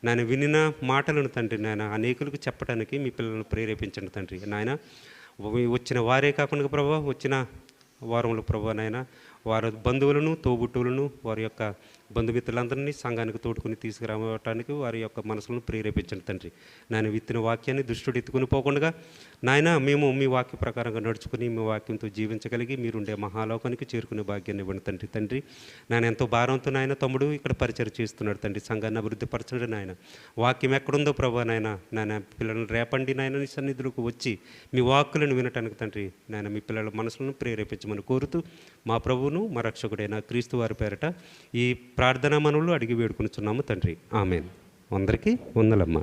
నాయన వినిన మాటలను తండ్రి నాయన అనేకులకు చెప్పడానికి మీ పిల్లలను ప్రేరేపించండి తండ్రి నాయన. వచ్చిన వారే కాకుండా ప్రభావ వచ్చిన వారంలో ప్రభావ నాయన వారి బంధువులను, తోబుట్టువులను, వారి యొక్క బంధుమిత్రులందరినీ సంఘానికి తోడుకుని తీసుకురావటానికి వారి యొక్క మనసులను ప్రేరేపించండి తండ్రి. నాయన విత్తిన వాక్యాన్ని దుష్టుడు ఎత్తుకుని పోకుండా నాయన మేము మీ వాక్య ప్రకారంగా నడుచుకుని మీ వాక్యంతో జీవించగలిగి మీరుండే మహాలోకానికి చేరుకునే భాగ్యాన్ని ఇవ్వండి తండ్రి. నాయన ఎంతో భారంతో నాయన తమ్ముడు ఇక్కడ పరిచయం చేస్తున్నాడు తండ్రి. సంఘాన్ని అభివృద్ధి పరచండి నాయన. వాక్యం ఎక్కడుందో ప్రభా నాయన పిల్లలను రేపండి నాయన నీ సన్నిధులకు వచ్చి మీ వాక్కులను వినటానికి తండ్రి నాయన మీ పిల్లల మనసులను ప్రేరేపించమని కోరుతూ మా ప్రభువును మా రక్షకుడైన క్రీస్తు వారి పేరట ఈ ప్రార్థనా మనవులు అడిగి వేడుకొనుచున్నాము తండ్రి. ఆమేన్. అందరికీ వందలమ్మ.